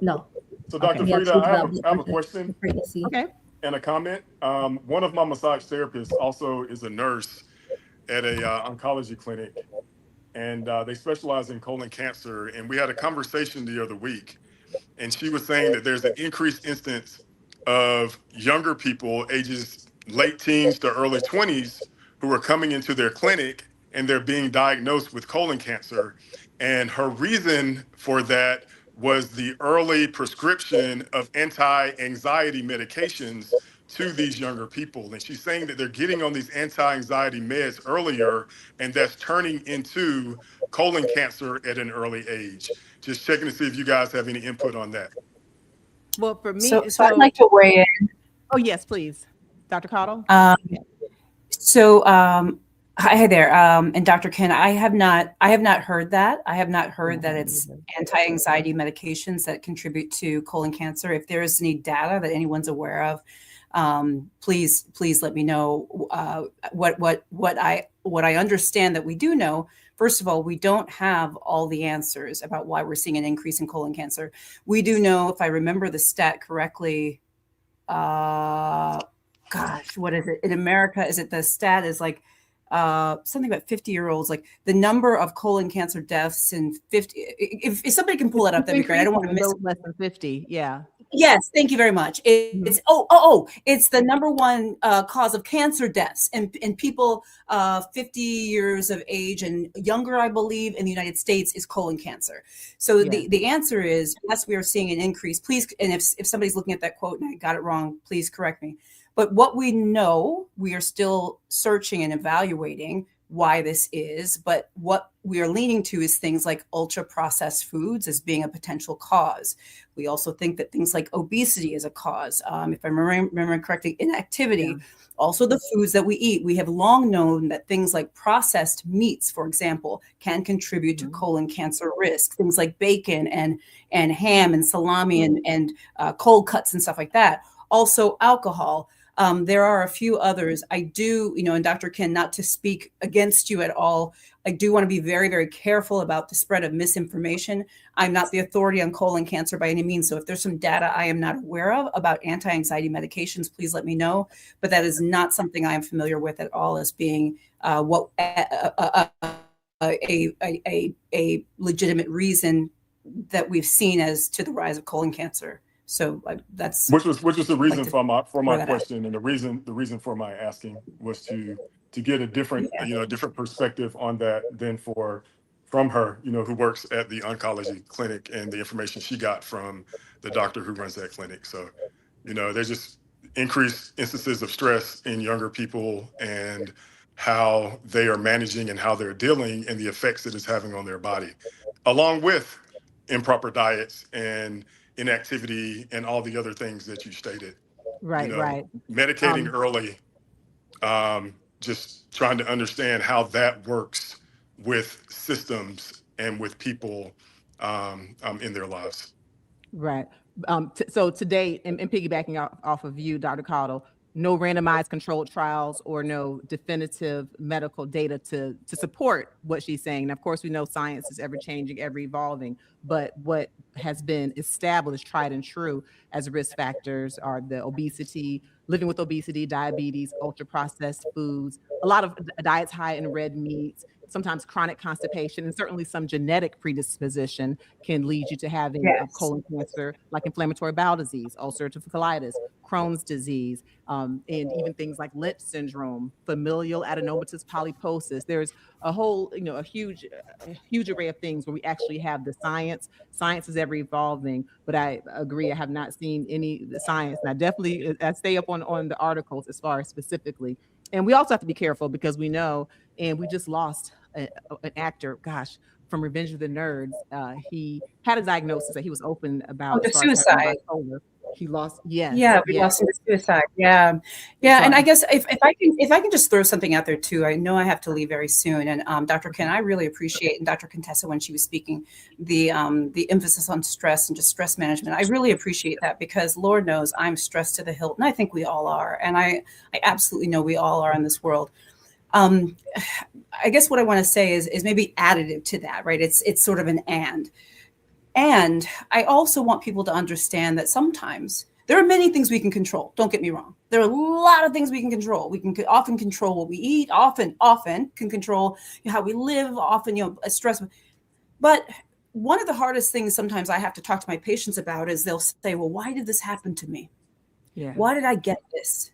No. So Dr. Frita, I have a question. Okay. And a comment. One of my massage therapists also is a nurse at a oncology clinic, and they specialize in colon cancer. And we had a conversation the other week, and she was saying that there's an increased instance of younger people, ages late teens to early 20s, who are coming into their clinic and they're being diagnosed with colon cancer. And her reason for that was the early prescription of anti-anxiety medications to these younger people. And she's saying that they're getting on these anti-anxiety meds earlier, and that's turning into colon cancer at an early age. Just checking to see if you guys have any input on that. Well, for me, so I'd like to weigh in. Oh, yes, please. Dr. Cottle? Hi there. And Dr. Ken, I have not heard that. I have not heard that it's anti-anxiety medications that contribute to colon cancer. If there is any data that anyone's aware of, please let me know. What I understand that we do know. First of all, we don't have all the answers about why we're seeing an increase in colon cancer. We do know, if I remember the stat correctly, what is it? In America, is it the stat is like something about 50-year-olds, like the number of colon cancer deaths in 50. If somebody can pull that up, that'd be great. I don't want to miss less than 50. Yeah. Yes, thank you very much. It's it's the number one cause of cancer deaths in people 50 years of age and younger, I believe, in the United States is colon cancer. So the answer is yes, we are seeing an increase. Please, and if somebody's looking at that quote and I got it wrong, please correct me. But what we know, we are still searching and evaluating why this is, but what we are leaning to is things like ultra processed foods as being a potential cause. We also think that things like obesity is a cause. If I remember correctly, inactivity, also the foods that we eat. We have long known that things like processed meats, for example, can contribute to colon cancer risk. Things like bacon and ham and salami and cold cuts and stuff like that. Also alcohol. There are a few others. I do, and Dr. Ken, not to speak against you at all, I do want to be very, very careful about the spread of misinformation. I'm not the authority on colon cancer by any means. So if there's some data I am not aware of about anti-anxiety medications, please let me know. But that is not something I am familiar with at all as being a legitimate reason that we've seen as to the rise of colon cancer. So that's which was the reason for my question, and the reason for my asking was to get a different different perspective on that than from her, who works at the oncology clinic, and the information she got from the doctor who runs that clinic. So there's just increased instances of stress in younger people and how they are managing and how they're dealing and the effects that it's having on their body, along with improper diets and inactivity and all the other things that you stated. Right. Medicating early, just trying to understand how that works with systems and with people in their lives. Right. So to date, and piggybacking off of you, Dr. Cottle, no randomized controlled trials or no definitive medical data to support what she's saying. And of course, we know science is ever changing, ever evolving, but what has been established, tried and true as risk factors are the obesity, living with obesity, diabetes, ultra processed foods, a lot of diets high in red meats, sometimes chronic constipation, and certainly some genetic predisposition can lead you to having colon cancer, like inflammatory bowel disease, ulcerative colitis, Crohn's disease, and even things like Lynch syndrome, familial adenomatous polyposis. There's a whole, a huge array of things where we actually have the science. Science is ever evolving, but I agree, I have not seen any science, and I definitely I stay up on the articles as far as specifically. And we also have to be careful because we know, and we just lost an actor, from Revenge of the Nerds. He had a diagnosis that he was open about. The suicide. He lost, we lost him to suicide. And I guess if I can just throw something out there too. I know I have to leave very soon, and Dr. Ken, I really appreciate, and Dr. Contessa when she was speaking, the emphasis on stress and just stress management. I really appreciate that because Lord knows I'm stressed to the hilt, and I think we all are, and I absolutely know we all are in this world. I guess what I want to say is maybe additive to that, right? It's sort of an and I also want people to understand that sometimes there are many things we can control. Don't get me wrong. There are a lot of things we can control. We can often control what we eat, often can control how we live, often, stress. But one of the hardest things sometimes I have to talk to my patients about is they'll say, well, why did this happen to me? Yeah. Why did I get this?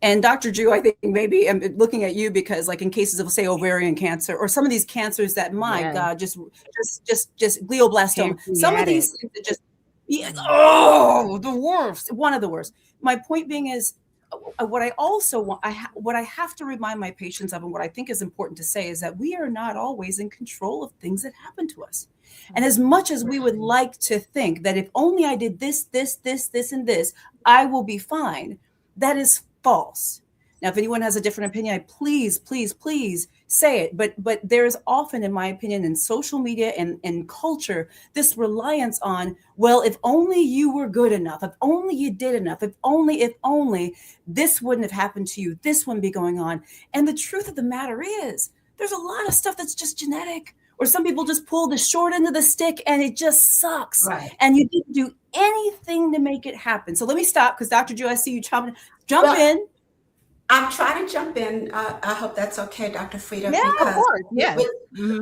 And Dr. Ju, I think maybe I'm looking at you because, like, in cases of, say, ovarian cancer or some of these cancers that, my God, just glioblastoma. Some of these things that just, the worst, one of the worst. My point being is, what I also want, what I have to remind my patients of, and what I think is important to say, is that we are not always in control of things that happen to us. And as much as we would like to think that if only I did this, and this, I will be fine, that is false. Now, if anyone has a different opinion, please say it. But there's often, in my opinion, in social media and culture, this reliance on, well, if only you were good enough, if only you did enough, if only this wouldn't have happened to you, this wouldn't be going on. And the truth of the matter is, there's a lot of stuff that's just genetic, or some people just pull the short end of the stick and it just sucks. Right. And you didn't do anything to make it happen. So let me stop because Dr. Joe, I see you jump in. I'm trying to jump in. I hope that's okay, Dr. Frita. Yeah, because of course. Yeah.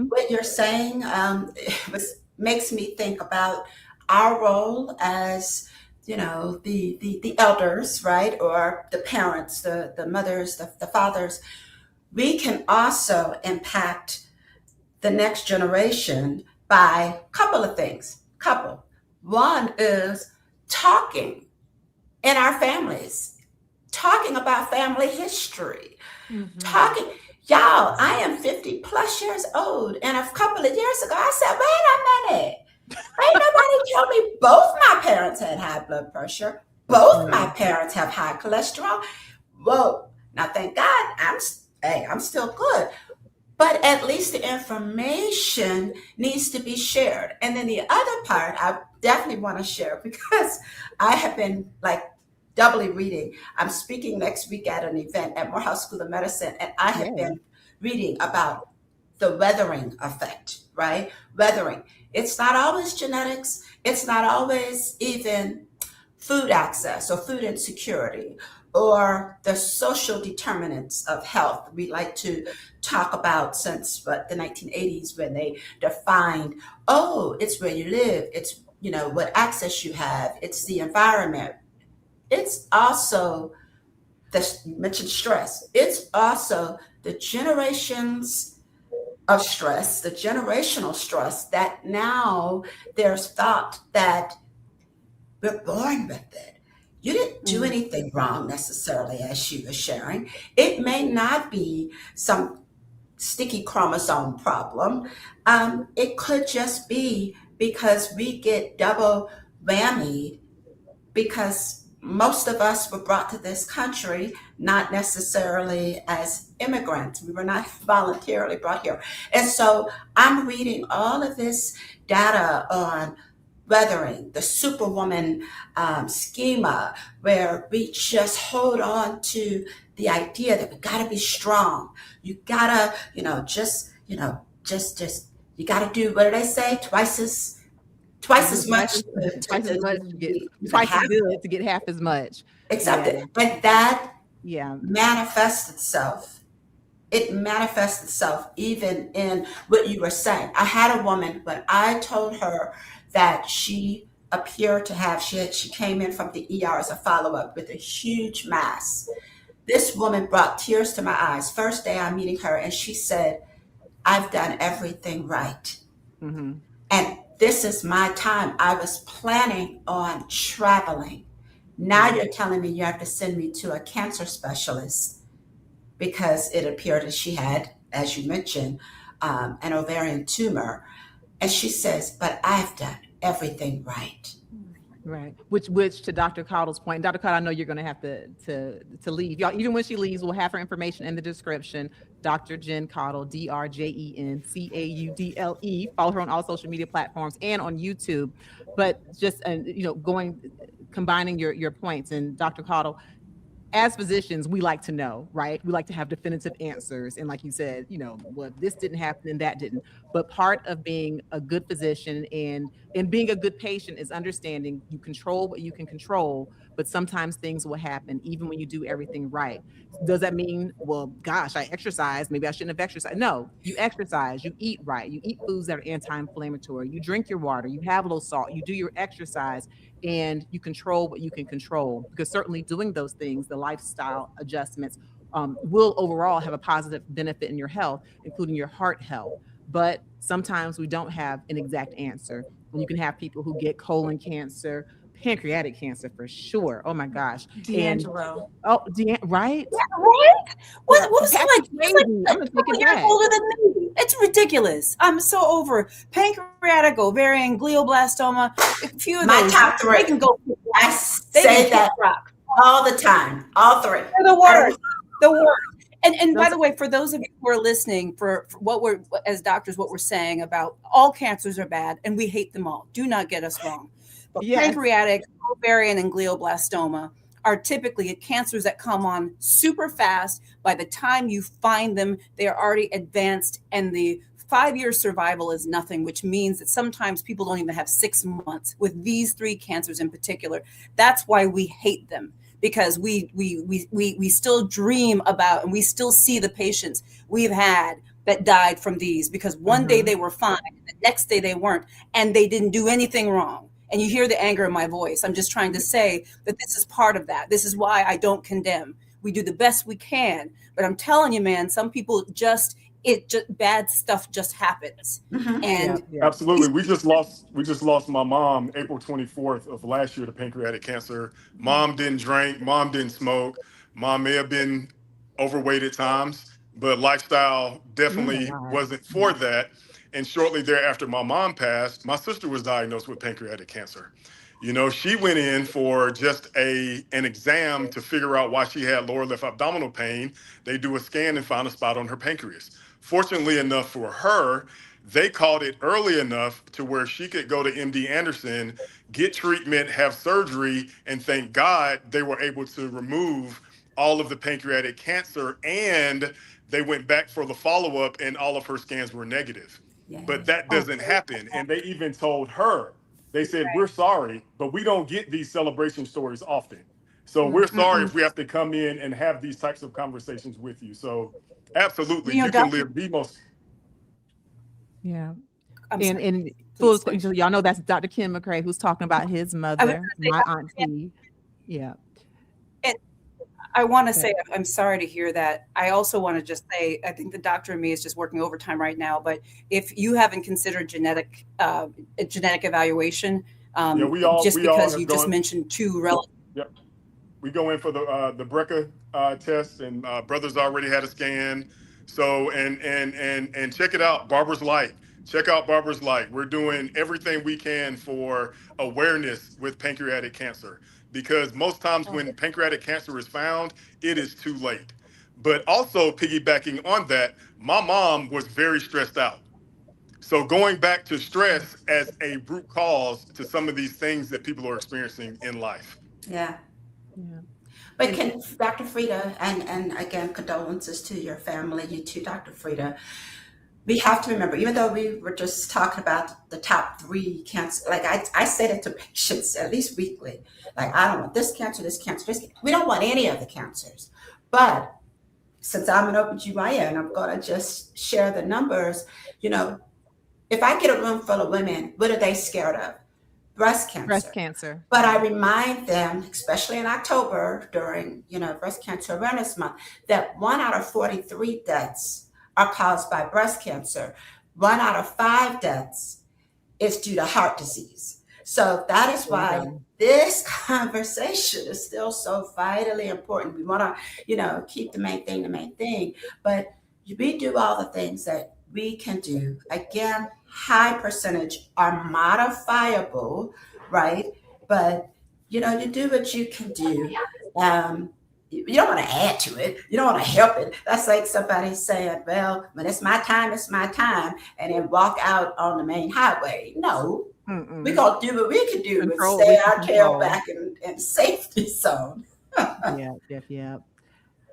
What you're saying makes me think about our role as, the elders, right? Or the parents, the mothers, the fathers. We can also impact the next generation by a couple of things. One is talking in our families, talking about family history, talking. Y'all, I am 50 plus years old. And a couple of years ago, I said, wait a minute. Ain't nobody told me both my parents had high blood pressure. Both my parents have high cholesterol. Whoa. Now, thank God, I'm still good. But at least the information needs to be shared. And then the other part I definitely want to share, because I have been doubly reading. I'm speaking next week at an event at Morehouse School of Medicine, and I have been reading about the weathering effect, right? Weathering. It's not always genetics. It's not always even food access or food insecurity or the social determinants of health. We like to talk about since the 1980s, when they defined, it's where you live. It's, what access you have. It's the environment. It's also you mentioned stress. It's also the generations of stress, the generational stress that now there's thought that we're born with it. You didn't do anything wrong necessarily, as she was sharing. It may not be some sticky chromosome problem. It could just be because we get double whammied because most of us were brought to this country not necessarily as immigrants. We were not voluntarily brought here. And so I'm reading all of this data on weathering, the superwoman schema, where we just hold on to the idea that we gotta be strong. You gotta, just you gotta do, what do they say? Twice as much twice as much to get to twice as have good to get half as much. accepted. Yeah. And that Yeah. manifests itself. It manifests itself even in what you were saying. I had a woman, when I told her that she appeared to have, she came in from the ER as a follow-up with a huge mass. This woman brought tears to my eyes. First day I'm meeting her, and she said, I've done everything right. Mm-hmm. And this is my time. I was planning on traveling. Now you're telling me you have to send me to a cancer specialist because it appeared that she had, as you mentioned, an ovarian tumor. And she says, but I've done everything right. Right. Which to Dr. Caudle's point, Dr. Caudle, I know you're going to have to leave. Y'all, even when she leaves, we'll have her information in the description. Dr. Jen Caudle, DrJenCaudle. Follow her on all social media platforms and on YouTube. But just, combining your points, and Dr. Caudle, as physicians, we like to know, right? We like to have definitive answers. And like you said, well, this didn't happen and that didn't. But part of being a good physician and being a good patient is understanding you control what you can control, but sometimes things will happen even when you do everything right. Does that mean, well, gosh, I exercise, maybe I shouldn't have exercised? No, you exercise, you eat right, you eat foods that are anti-inflammatory, you drink your water, you have a little salt, you do your exercise, and you control what you can control. Because certainly doing those things, the lifestyle adjustments, will overall have a positive benefit in your health, including your heart health. But sometimes we don't have an exact answer. And you can have people who get colon cancer, pancreatic cancer for sure. Oh my gosh. D'Angelo. Right? Yeah, right? What was That's it like? crazy. It's I'm gonna take it you're back. older than me. It's ridiculous. I'm so over pancreatic, ovarian, glioblastoma. A few of My those, top three. they can go. I say that all the time. All three. They're the worst. The worst. And by the way, for those of you who are listening, for what we're, as doctors, what we're saying about all cancers are bad and we hate them all. Do not get us wrong. But pancreatic, ovarian, and glioblastoma are typically cancers that come on super fast. By the time you find them, they are already advanced, and the 5-year survival is nothing, which means that sometimes people don't even have 6 months with these 3 cancers in particular. That's why we hate them, because we still dream about, and we still see the patients we've had that died from these, because one day they were fine, the next day they weren't, and they didn't do anything wrong. And you hear the anger in my voice. I'm just trying to say that this is part of that. This is why I don't condemn. We do the best we can, but I'm telling you, man, some people bad stuff just happens. And absolutely, we just lost my mom April 24th of last year to pancreatic cancer. Mom didn't drink, mom didn't smoke, mom may have been overweight at times, but lifestyle definitely wasn't for that. And shortly thereafter my mom passed, my sister was diagnosed with pancreatic cancer. She went in for just an exam to figure out why she had lower left abdominal pain. They do a scan and found a spot on her pancreas. Fortunately enough for her, they caught it early enough to where she could go to MD Anderson, get treatment, have surgery, and thank God they were able to remove all of the pancreatic cancer, and they went back for the follow-up and all of her scans were negative. But that doesn't happen. And they even told her, they said, we're sorry, but we don't get these celebration stories often. So we're sorry if we have to come in and have these types of conversations with you. So absolutely, you can live the most. Yeah. And full disclosure, y'all know that's Dr. Kim McCray who's talking about his mother, my auntie. Yeah. And I want to say, I'm sorry to hear that. I also want to just say, I think the doctor and me is just working overtime right now. But if you haven't considered genetic evaluation, because you just mentioned 2 relatives. Yep. We go in for the BRCA test, and brother's already had a scan. So and check it out, Barbara's Light. Check out Barbara's Light. We're doing everything we can for awareness with pancreatic cancer, because most times when pancreatic cancer is found, it is too late. But also piggybacking on that, my mom was very stressed out. So going back to stress as a root cause to some of these things that people are experiencing in life. Yeah. Yeah. But can Dr. Frita, and again, condolences to your family, you too, Dr. Frita. We have to remember, even though we were just talking about the top 3 cancer, like I said it to patients at least weekly, like I don't want this cancer, this cancer, this cancer. We don't want any of the cancers. But since I'm an OBGYN, I'm going to just share the numbers. You know, if I get a room full of women, what are they scared of? Breast cancer. Breast cancer. But I remind them, especially in October during, Breast Cancer Awareness Month, that 1 out of 43 deaths are caused by breast cancer. 1 out of 5 deaths is due to heart disease. So that is why this conversation is still so vitally important. We want to, keep the main thing, but we do all the things that we can do. Again, high percentage are modifiable, right? But, you do what you can do. You don't want to add to it. You don't want to help it. That's like somebody saying, well, when it's my time, and then walk out on the main highway. No, we're going to do what we can do and stay our tail back in safety zone.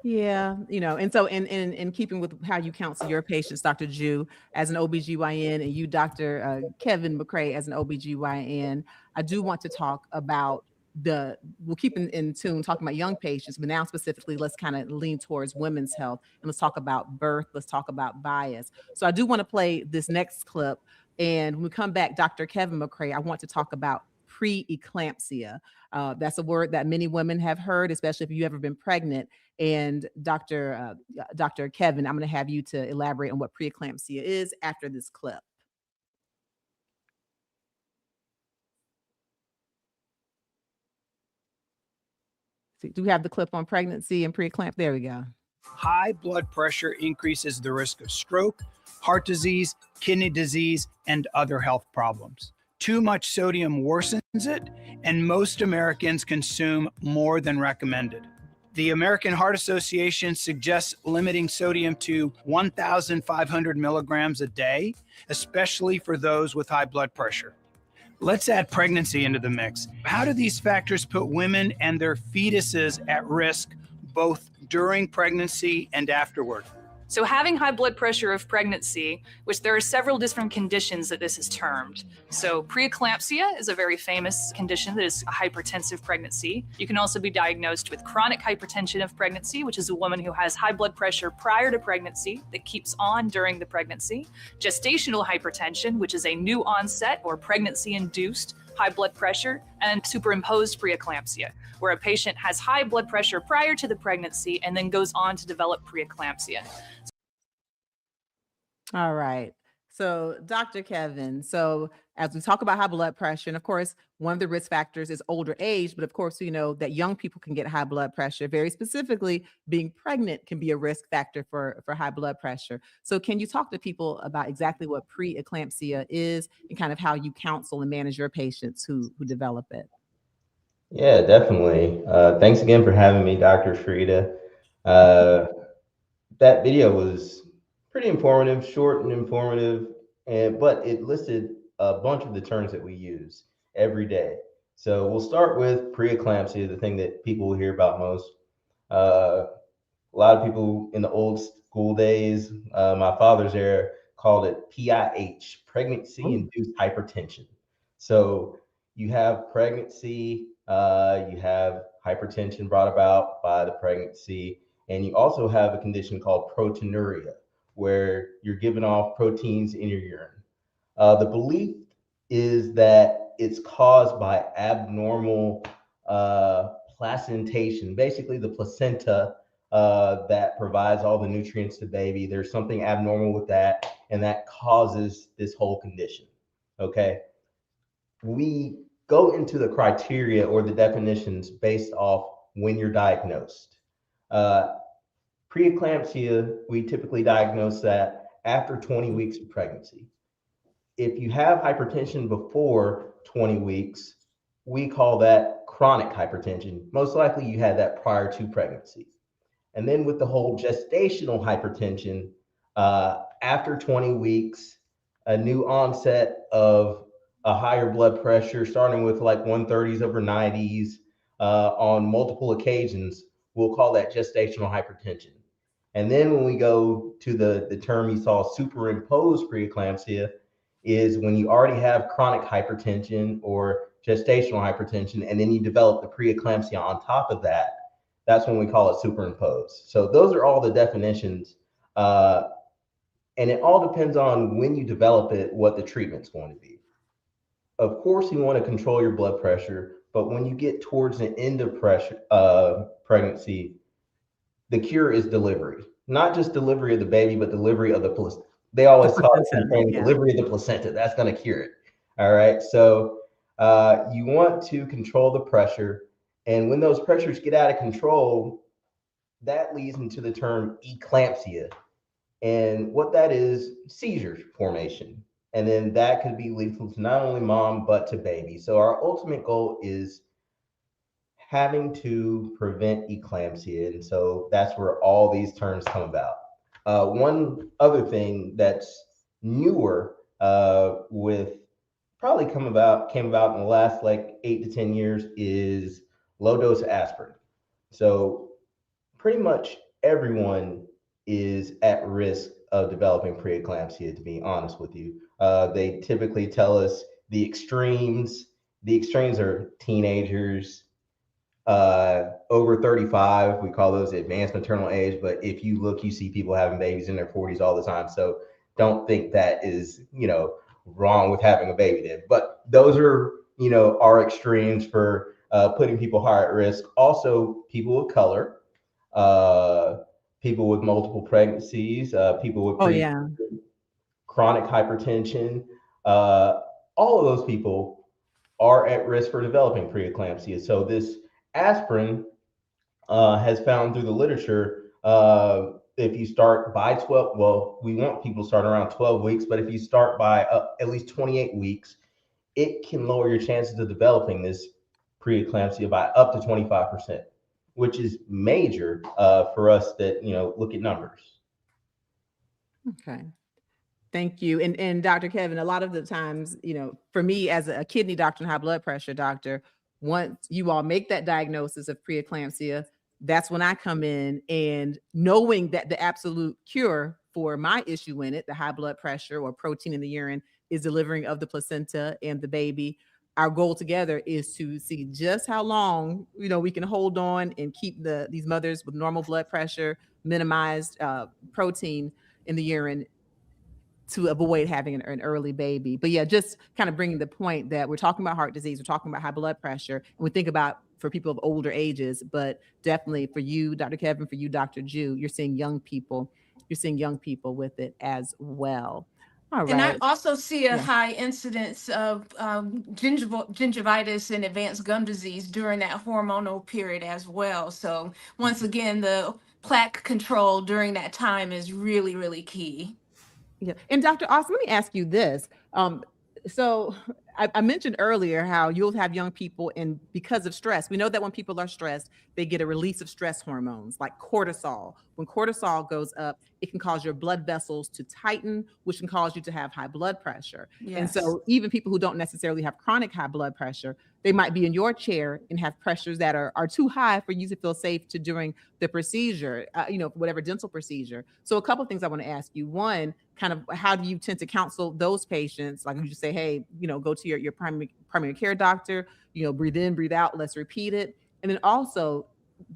Yeah. And so in keeping with how you counsel your patients, Dr. Ju, as an OBGYN, and you, Dr. Kevin McCray, as an OBGYN, I do want to talk about we'll keep in tune talking about young patients, but now specifically, let's kind of lean towards women's health, and let's talk about birth. Let's talk about bias. So I do want to play this next clip. And when we come back, Dr. Kevin McCray, I want to talk about preeclampsia. That's a word that many women have heard, especially if you've ever been pregnant. And Dr. Kevin, I'm going to have you to elaborate on what preeclampsia is after this clip. Do we have the clip on pregnancy and preeclampsia? There we go. High blood pressure increases the risk of stroke, heart disease, kidney disease, and other health problems. Too much sodium worsens it, and most Americans consume more than recommended. The American Heart Association suggests limiting sodium to 1,500 milligrams a day, especially for those with high blood pressure. Let's add pregnancy into the mix. How do these factors put women and their fetuses at risk, both during pregnancy and afterward? So having high blood pressure of pregnancy, which there are several different conditions that this is termed. So preeclampsia is a very famous condition that is a hypertensive pregnancy. You can also be diagnosed with chronic hypertension of pregnancy, which is a woman who has high blood pressure prior to pregnancy that keeps on during the pregnancy. Gestational hypertension, which is a new onset or pregnancy-induced high blood pressure, and superimposed preeclampsia, where a patient has high blood pressure prior to the pregnancy and then goes on to develop preeclampsia. All right. So, Dr. Kevin, so as we talk about high blood pressure, and of course, one of the risk factors is older age, but of course, we know that young people can get high blood pressure. Very specifically, being pregnant can be a risk factor for high blood pressure. So can you talk to people about exactly what preeclampsia is and kind of how you counsel and manage your patients who develop it? Yeah, definitely. Thanks again for having me, Dr. Frita. That video was pretty informative, short and informative, but it listed a bunch of the terms that we use every day. So we'll start with preeclampsia, the thing that people will hear about most. A lot of people in the old school days, my father's era, called it PIH, pregnancy-induced hypertension. So you have pregnancy, you have hypertension brought about by the pregnancy, and you also have a condition called proteinuria, where you're giving off proteins in your urine. The belief is that it's caused by abnormal placentation, basically the placenta that provides all the nutrients to baby. There's something abnormal with that, and that causes this whole condition, okay? We go into the criteria or the definitions based off when you're diagnosed. Preeclampsia, we typically diagnose that after 20 weeks of pregnancy. If you have hypertension before 20 weeks, we call that chronic hypertension. Most likely you had that prior to pregnancy. And then with the whole gestational hypertension, after 20 weeks, a new onset of a higher blood pressure, starting with like 130s over 90s on multiple occasions, we'll call that gestational hypertension. And then when we go to the term you saw, superimposed preeclampsia, is when you already have chronic hypertension or gestational hypertension, and then you develop the preeclampsia on top of that. That's when we call it superimposed. So those are all the definitions. And it all depends on when you develop it, what the treatment's going to be. Of course, you want to control your blood pressure, but when you get towards the end of pregnancy, the cure is delivery. Not just delivery of the baby, but delivery of the placenta. They always talk about delivery of the placenta. That's going to cure it. All right. So you want to control the pressure. And when those pressures get out of control, that leads into the term eclampsia. And what that is, seizure formation. And then that could be lethal to not only mom, but to baby. So our ultimate goal is having to prevent eclampsia. And so that's where all these terms come about. One other thing that's newer with probably came about in the last like 8 to 10 years is low dose aspirin. So pretty much everyone is at risk of developing preeclampsia, to be honest with you. They typically tell us the extremes. The extremes are teenagers, over 35. We call those advanced maternal age. But if you look, you see people having babies in their 40s all the time. So don't think that is, wrong with having a baby then. But those are, our extremes for putting people higher at risk. Also, people of color, people with multiple pregnancies, people with chronic hypertension, all of those people are at risk for developing preeclampsia. So this aspirin has found through the literature, if you start by 12, well, we want people to start around 12 weeks, but if you start by at least 28 weeks, it can lower your chances of developing this preeclampsia by up to 25%, which is major for us that, look at numbers. Okay. Thank you. And Dr. Kevin, a lot of the times, for me as a kidney doctor and high blood pressure doctor, once you all make that diagnosis of preeclampsia, that's when I come in, and knowing that the absolute cure for my issue in it, the high blood pressure or protein in the urine, is delivering of the placenta and the baby. Our goal together is to see just how long, we can hold on and keep these mothers with normal blood pressure, minimized protein in the urine, to avoid having an early baby. But yeah, just kind of bringing the point that we're talking about heart disease, we're talking about high blood pressure, and we think about for people of older ages, but definitely for you, Dr. Kevin, for you, Dr. Ju, you're seeing young people with it as well. All right. And I also see a high incidence of gingivitis and advanced gum disease during that hormonal period as well. So once again, the plaque control during that time is really, really key. Yeah. And Dr. Austin, let me ask you this. So I mentioned earlier how you'll have young people, and because of stress, we know that when people are stressed, they get a release of stress hormones like cortisol. When cortisol goes up, it can cause your blood vessels to tighten, which can cause you to have high blood pressure. Yes. And so even people who don't necessarily have chronic high blood pressure, they might be in your chair and have pressures that are too high for you to feel safe to during the procedure, whatever dental procedure. So a couple of things I want to ask you. One, kind of how do you tend to counsel those patients? Like, you just say, hey, go to your primary care doctor, breathe in, breathe out, let's repeat it. And then also,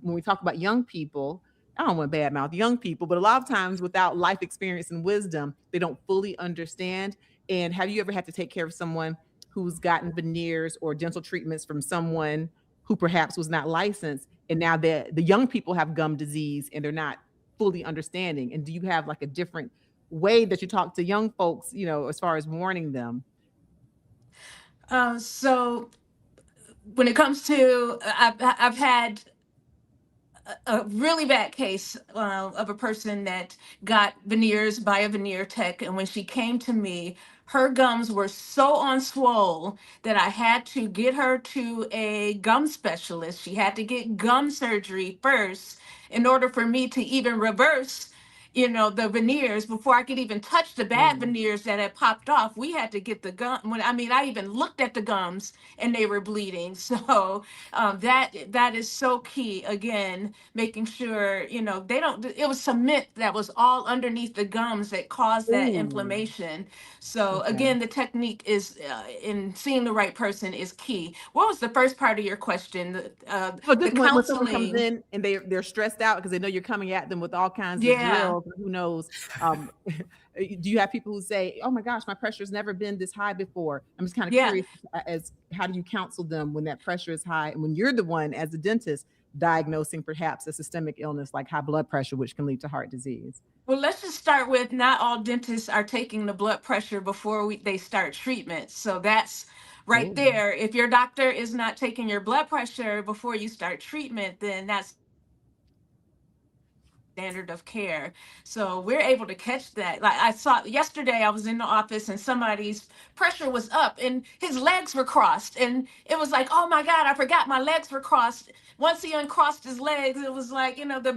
when we talk about young people, I don't want to badmouth young people, but a lot of times without life experience and wisdom, they don't fully understand. And have you ever had to take care of someone who's gotten veneers or dental treatments from someone who perhaps was not licensed, and now the young people have gum disease and they're not fully understanding? And do you have like a different way that you talk to young folks, as far as warning them? So when it comes to, I've had a really bad case of a person that got veneers by a veneer tech, and when she came to me, her gums were so on swole that I had to get her to a gum specialist. She had to get gum surgery first in order for me to even reverse you know, the veneers before I could even touch the bad veneers that had popped off. We had to get the gum. I even looked at the gums and they were bleeding. So that is so key. Again, making sure, you know, it was cement that was all underneath the gums that caused that inflammation. So again, the technique is in seeing the right person is key. What was the first part of your question? Well, The just when someone comes counseling. in and they're stressed out because they know you're coming at them with all kinds of Yeah. drills. Who knows? Do you have people who say, "Oh my gosh, my pressure's never been this high before"? I'm just kind of Yeah. curious as how do you counsel them when that pressure is high and when you're the one as a dentist diagnosing perhaps a systemic illness like high blood pressure, which can lead to heart disease. Well, let's just start with not all dentists are taking the blood pressure before they start treatment. So that's right Ooh. there. If your doctor is not taking your blood pressure before you start treatment, then that's standard of care. So we're able to catch that. Like I saw yesterday, I was in the office and somebody's pressure was up and his legs were crossed. And it was like, oh my God, I forgot my legs were crossed. Once he uncrossed his legs, it was like, you know, the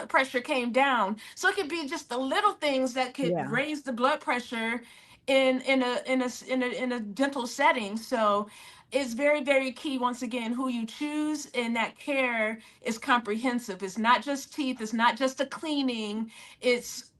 pressure came down. So it could be just the little things that could raise the blood pressure in a dental setting. So it's very, very key, once again, who you choose, and that care is comprehensive. It's not just teeth, it's not just a cleaning, it's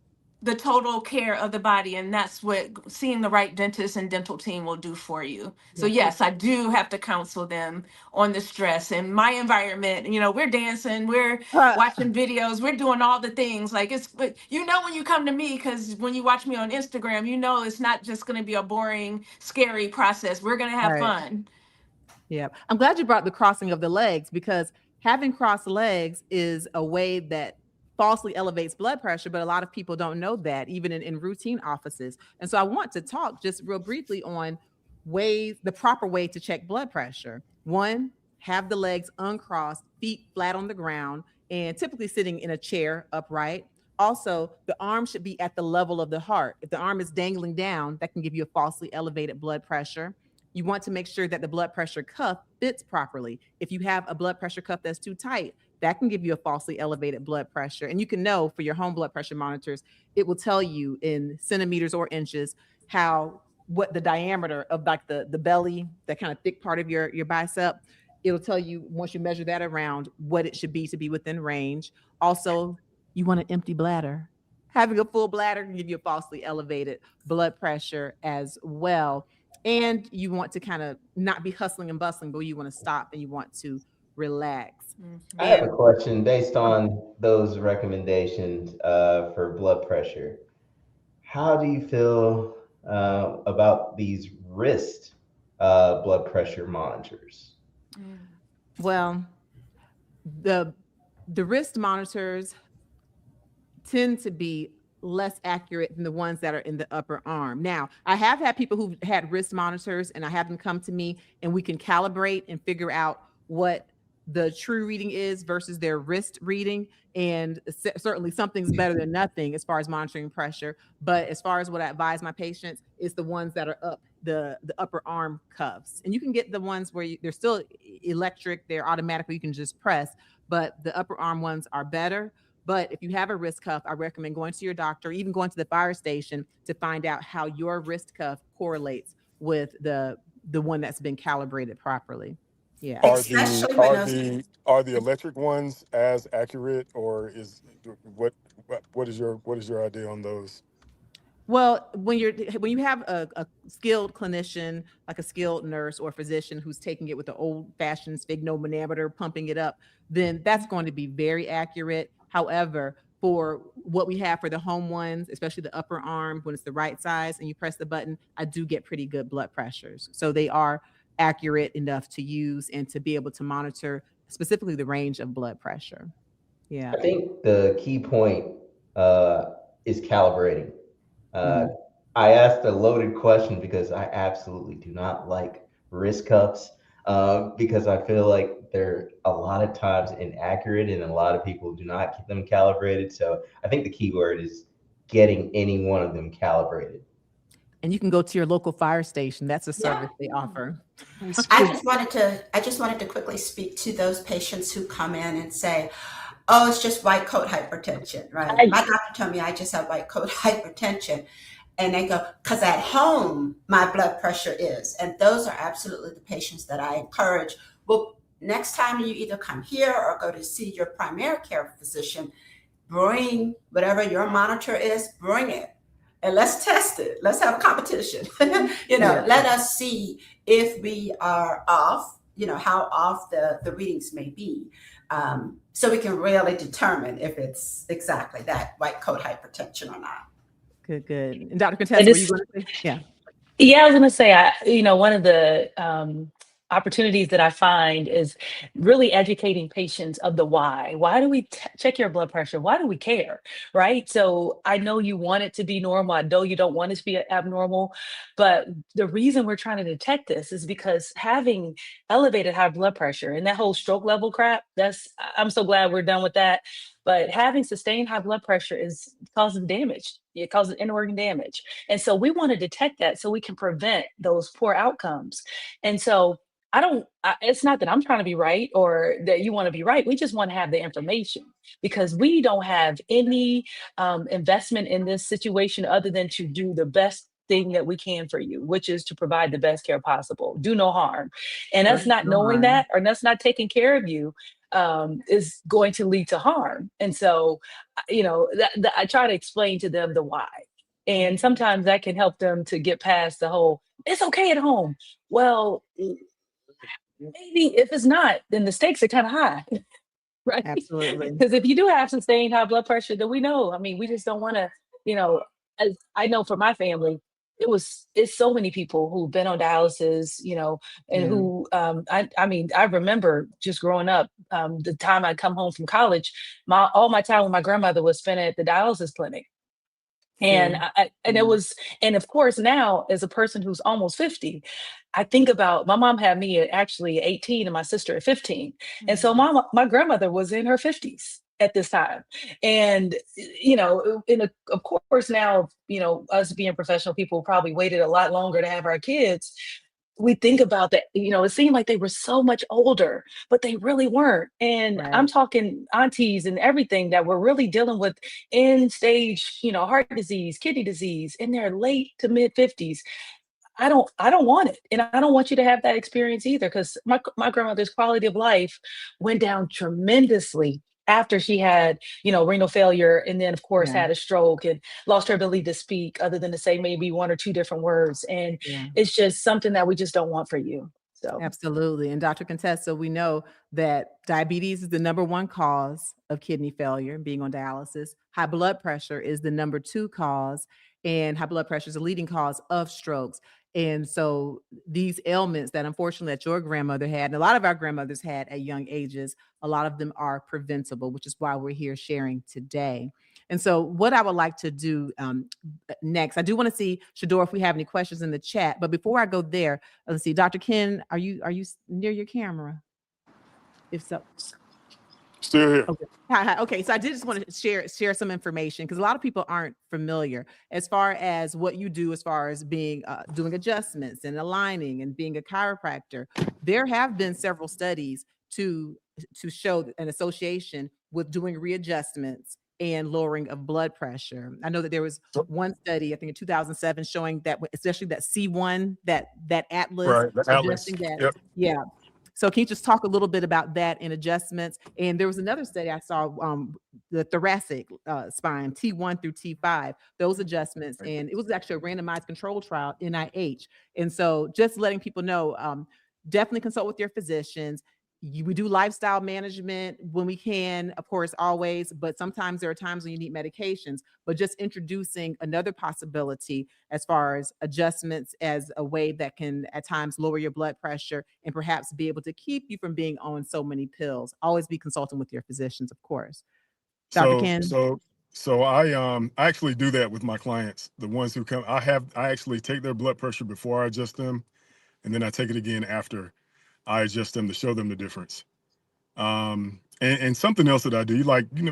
the total care of the body. And that's what seeing the right dentist and dental team will do for you. So yes, I do have to counsel them on the stress. In my environment, you know, we're dancing, we're watching videos, we're doing all the things. Like but you know, when you come to me, because when you watch me on Instagram, you know it's not just going to be a boring, scary process. We're going to have fun. Yeah, I'm glad you brought the crossing of the legs because having crossed legs is a way that falsely elevates blood pressure, but a lot of people don't know that even in routine offices. And so I want to talk just real briefly on the proper way to check blood pressure. One, have the legs uncrossed, feet flat on the ground, and typically sitting in a chair upright. Also, the arm should be at the level of the heart. If the arm is dangling down, that can give you a falsely elevated blood pressure. You want to make sure that the blood pressure cuff fits properly. If you have a blood pressure cuff that's too tight, that can give you a falsely elevated blood pressure. And you can know for your home blood pressure monitors, it will tell you in centimeters or inches what the diameter of like the belly, that kind of thick part of your bicep. It'll tell you once you measure that around what it should be to be within range. Also, you want an empty bladder. Having a full bladder can give you a falsely elevated blood pressure as well. And you want to kind of not be hustling and bustling, but you want to stop and you want to relax. I have a question based on those recommendations for blood pressure. How do you feel about these wrist blood pressure monitors? Well, the wrist monitors tend to be less accurate than the ones that are in the upper arm. Now, I have had people who've had wrist monitors and I have them come to me and we can calibrate and figure out what the true reading is versus their wrist reading. And certainly something's better than nothing as far as monitoring pressure. But as far as what I advise my patients is the ones that are up the upper arm cuffs. And you can get the ones where they're still electric, they're automatic, you can just press, but the upper arm ones are better. But if you have a wrist cuff, I recommend going to your doctor, even going to the fire station to find out how your wrist cuff correlates with the one that's been calibrated properly. Yeah. Are the electric ones as accurate, or what is your idea on those? Well, when you have a skilled clinician, like a skilled nurse or physician who's taking it with the old-fashioned sphygmomanometer, pumping it up, then that's going to be very accurate. However, for what we have for the home ones, especially the upper arm, when it's the right size and you press the button, I do get pretty good blood pressures. So they are accurate enough to use and to be able to monitor specifically the range of blood pressure. Yeah. I think the key point is calibrating. I asked a loaded question because I absolutely do not like wrist cuffs because I feel like they're a lot of times inaccurate and a lot of people do not get them calibrated. So I think the key word is getting any one of them calibrated. And you can go to your local fire station. That's a service they offer. I just wanted to quickly speak to those patients who come in and say, oh, it's just white coat hypertension, right? My doctor told me I just have white coat hypertension. And they go, because at home, my blood pressure is. And those are absolutely the patients that I encourage. Well, next time you either come here or go to see your primary care physician, bring whatever your monitor is, bring it. And let's test it. Let's have a competition. Let us see if we are off, how off the readings may be. So we can really determine if it's exactly that white coat hypertension or not. Good. And Dr. Contessa, were you going to say? Yeah. Yeah, I was going to say, one of the opportunities that I find is really educating patients of the why. Why do we check your blood pressure? Why do we care? Right? So I know you want it to be normal. I know you don't want it to be abnormal, but the reason we're trying to detect this is because having elevated high blood pressure and that whole stroke level crap, I'm so glad we're done with that. But having sustained high blood pressure causes damage. It causes end organ damage. And so we want to detect that so we can prevent those poor outcomes. And so it's not that I'm trying to be right or that you want to be right. We just want to have the information because we don't have any investment in this situation other than to do the best thing that we can for you, which is to provide the best care possible. Do no harm. And us not knowing that or us not taking care of you is going to lead to harm. And so, I try to explain to them the why. And sometimes that can help them to get past the whole, it's okay at home. Well, maybe if it's not, then the stakes are kind of high. Right? Absolutely. Because if you do have sustained high blood pressure, then we know, we just don't want to, as I know for my family, it's so many people who've been on dialysis, and who, I remember just growing up, the time I'd come home from college, all my time with my grandmother was spent at the dialysis clinic. And and of course now as a person who's almost 50, I think about my mom had me actually at 18 and my sister at 15. And so my grandmother was in her 50s at this time. And, of course now, us being professional people probably waited a lot longer to have our kids. We think about that, it seemed like they were so much older, but they really weren't. And I'm talking aunties and everything that were really dealing with end stage, heart disease, kidney disease in their late to mid 50s. I don't want it. And I don't want you to have that experience either, because my grandmother's quality of life went down tremendously after she had, renal failure, and then of course had a stroke and lost her ability to speak other than to say maybe one or two different words. And it's just something that we just don't want for you. So absolutely. And Dr. Contessa, we know that diabetes is the #1 cause of kidney failure, being on dialysis. High blood pressure is the #2 cause, and high blood pressure is a leading cause of strokes. And so these ailments that unfortunately that your grandmother had, and a lot of our grandmothers had at young ages, a lot of them are preventable, which is why we're here sharing today. And so what I would like to do next, I do want to see, Shador, if we have any questions in the chat. But before I go there, let's see, Dr. Ken, are you near your camera? If so. Still here. Okay. Hi. Okay. So I did just want to share some information because a lot of people aren't familiar as far as what you do as far as being doing adjustments and aligning and being a chiropractor. There have been several studies to show an association with doing readjustments and lowering of blood pressure. I know that there was one study, I think in 2007, showing that especially that C1, that atlas, right, the atlas. That, yeah. So can you just talk a little bit about that and adjustments? And there was another study I saw, the thoracic spine, T1 through T5, those adjustments. And it was actually a randomized control trial, NIH. And so just letting people know, definitely consult with your physicians. We do lifestyle management when we can, of course, always, but sometimes there are times when you need medications, but just introducing another possibility as far as adjustments as a way that can at times lower your blood pressure and perhaps be able to keep you from being on so many pills. Always be consulting with your physicians, of course. Dr. Ken? So I actually do that with my clients, the ones who come. I actually take their blood pressure before I adjust them, and then I take it again after I adjust them to show them the difference. And something else that I do,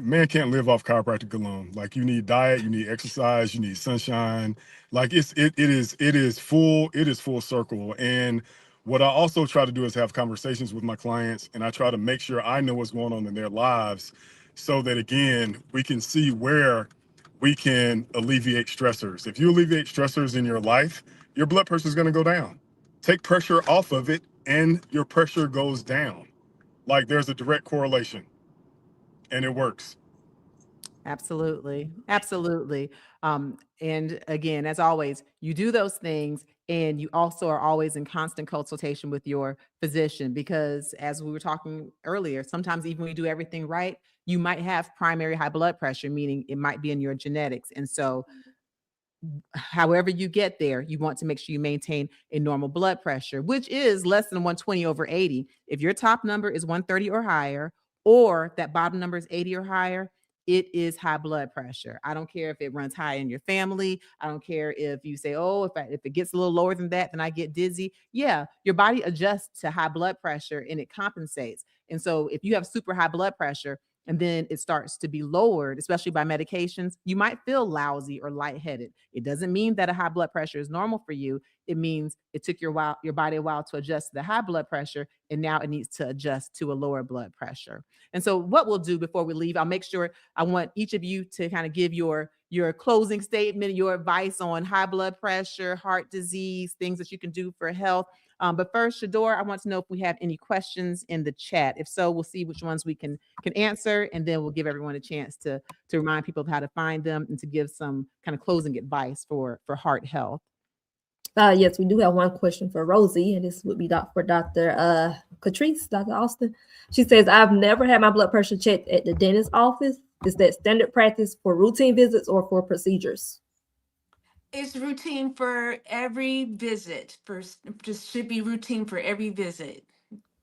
man can't live off chiropractic alone. Like you need diet, you need exercise, you need sunshine. Like it is full circle. And what I also try to do is have conversations with my clients, and I try to make sure I know what's going on in their lives. so that, again, we can see where we can alleviate stressors. If you alleviate stressors in your life, your blood pressure is going to go down. Take pressure off of it and your pressure goes down. Like, there's a direct correlation, and it works. Absolutely. Absolutely. And again, as always, you do those things and you also are always in constant consultation with your physician because as we were talking earlier, sometimes even when you do everything right, you might have primary high blood pressure, meaning it might be in your genetics. And so however you get there, you want to make sure you maintain a normal blood pressure, which is less than 120/80. If your top number is 130 or higher, or that bottom number is 80 or higher, it is high blood pressure. I don't care if it runs high in your family. I don't care if you say, oh, if it gets a little lower than that, then I get dizzy. Yeah, your body adjusts to high blood pressure and it compensates. And so if you have super high blood pressure, and then it starts to be lowered, especially by medications, you might feel lousy or lightheaded. It doesn't mean that a high blood pressure is normal for you. It means it took your body a while to adjust to the high blood pressure, and now it needs to adjust to a lower blood pressure. And so what we'll do before we leave, I'll make sure I want each of you to kind of give your closing statement, your advice on high blood pressure, heart disease, things that you can do for health. But first, Shador, I want to know if we have any questions in the chat. If so, we'll see which ones we can answer, and then we'll give everyone a chance to remind people of how to find them and to give some kind of closing advice for heart health. Yes, we do have one question for Rosie, and this would be for Dr. Catrice, Dr. Austin. She says, I've never had my blood pressure checked at the dentist's office. Is that standard practice for routine visits or for procedures? It's routine for every visit. Just should be routine for every visit,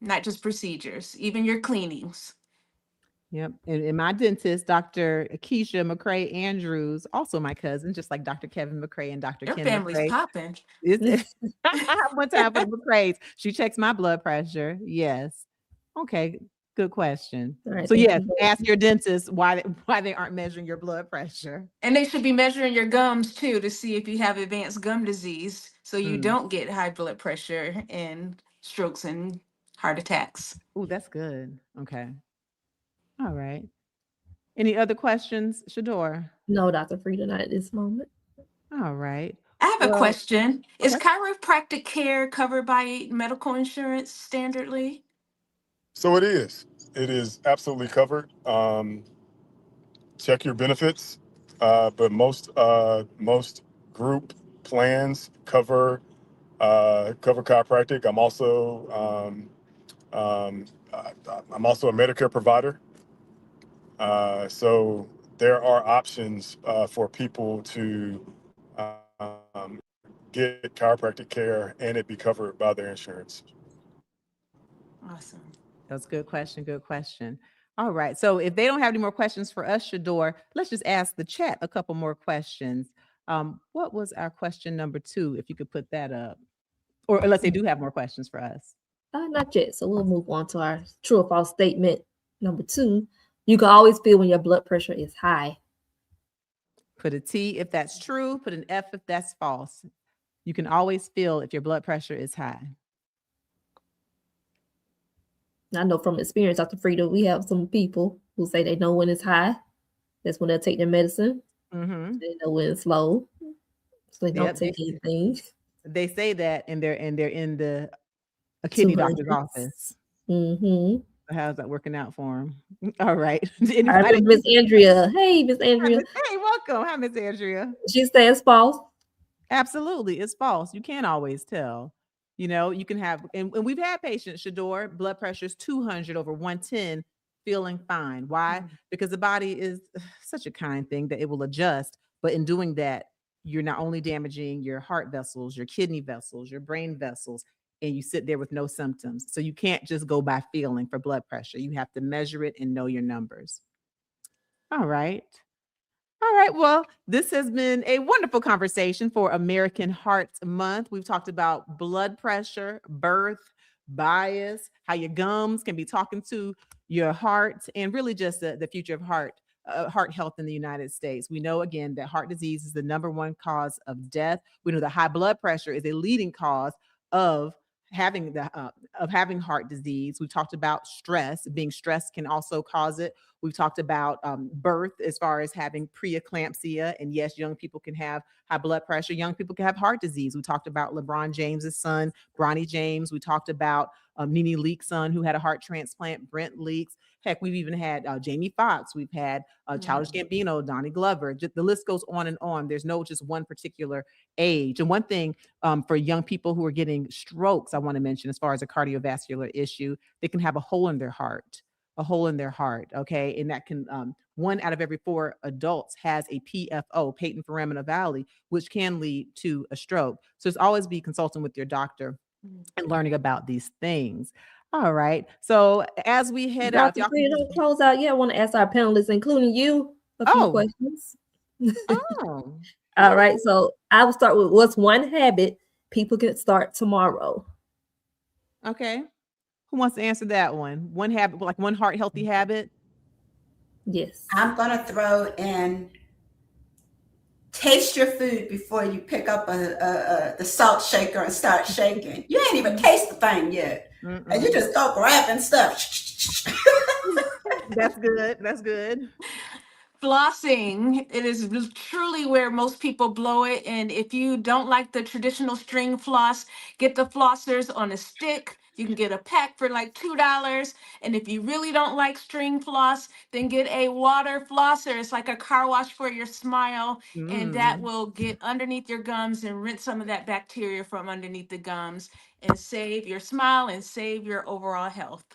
not just procedures, even your cleanings. Yep. And my dentist, Dr. Keisha McCrae Andrews, also my cousin, just like Dr. Kevin McCrae and Dr. Your Ken family's McCrae. popping. One time for the McCraes. She checks my blood pressure. Yes. Okay. Good question. Right, So yes, ask your dentist why they aren't measuring your blood pressure. And they should be measuring your gums too to see if you have advanced gum disease so you don't get high blood pressure and strokes and heart attacks. Oh, that's good. Okay. All right. Any other questions, Shador? No, Dr. Frita, not at this moment. All right. I have a question. Is okay. chiropractic care covered by medical insurance standardly? So it is. It is absolutely covered. Check your benefits, but most group plans cover chiropractic. I'm also a Medicare provider, so there are options for people to get chiropractic care and it be covered by their insurance. Awesome. That's a good question. Good question. All right. So if they don't have any more questions for us, Shador, let's just ask the chat a couple more questions. What was our question number 2? If you could put that up, or unless they do have more questions for us. Not yet. So we'll move on to our true or false statement number 2. You can always feel when your blood pressure is high. Put a T if that's true. Put an F if that's false. You can always feel if your blood pressure is high. I know from experience, Dr. Frita, we have some people who say they know when it's high. That's when they'll take their medicine. Mm-hmm. They know when it's low, so they don't take anything. They say that, and they're in a kidney doctor's office. Mm-hmm. How's that working out for them? All right. Miss Andrea. Hey, Miss Andrea. Hey, welcome. Hi, Miss Andrea. She says false. Absolutely, it's false. You can't always tell. You know, you can have, and we've had patients, Shador, blood pressure is 200/110, feeling fine. Why? Because the body is such a kind thing that it will adjust. But in doing that, you're not only damaging your heart vessels, your kidney vessels, your brain vessels, and you sit there with no symptoms. So you can't just go by feeling for blood pressure. You have to measure it and know your numbers. All right. All right. Well, this has been a wonderful conversation for American Heart Month. We've talked about blood pressure, birth, bias, how your gums can be talking to your heart, and really just the future of heart health in the United States. We know, again, that heart disease is the #1 cause of death. We know that high blood pressure is a leading cause of having heart disease. We've talked about stress. Being stressed can also cause it. We've talked about birth as far as having preeclampsia. And yes, young people can have high blood pressure. Young people can have heart disease. We talked about LeBron James's son, Bronny James. We talked about Nene Leakes' son who had a heart transplant, Brent Leakes. Heck, we've even had Jamie Foxx. We've had Childish Gabino, Donnie Glover. The list goes on and on. There's no just one particular age. And one thing for young people who are getting strokes, I want to mention as far as a cardiovascular issue, they can have a hole in their heart. Okay. And that can, 1 out of every 4 adults has a PFO, patent foramina valley, which can lead to a stroke. So it's always be consulting with your doctor and learning about these things. All right. So as we head out, Dr. Frita, close out. Yeah, I want to ask our panelists, including you, a few questions. All right. So I will start with what's one habit people can start tomorrow? Okay. Who wants to answer that one? One habit, like one heart healthy habit? Yes. I'm going to throw in taste your food before you pick up the salt shaker and start shaking. You ain't even taste the thing yet. And you just go grabbing stuff. That's good. That's good. Flossing, it is truly where most people blow it. And if you don't like the traditional string floss, get the flossers on a stick. You can get a pack for like $2. And if you really don't like string floss, then get a water flosser. It's like a car wash for your smile. And that will get underneath your gums and rinse some of that bacteria from underneath the gums and save your smile and save your overall health.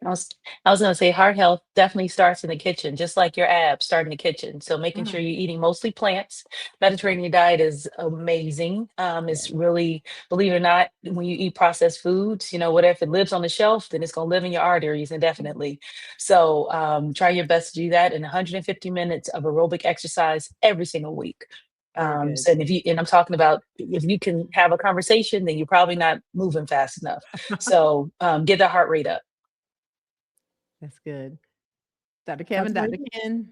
I was going to say heart health definitely starts in the kitchen, just like your abs start in the kitchen. So making sure you're eating mostly plants. Mediterranean diet is amazing. It's really, believe it or not, when you eat processed foods, you know, whatever, if it lives on the shelf, then it's going to live in your arteries indefinitely. So try your best to do that in 150 minutes of aerobic exercise every single week. So, and I'm talking about if you can have a conversation, then you're probably not moving fast enough. So get the heart rate up. That's good. Dr. Kevin, Dr. Ken.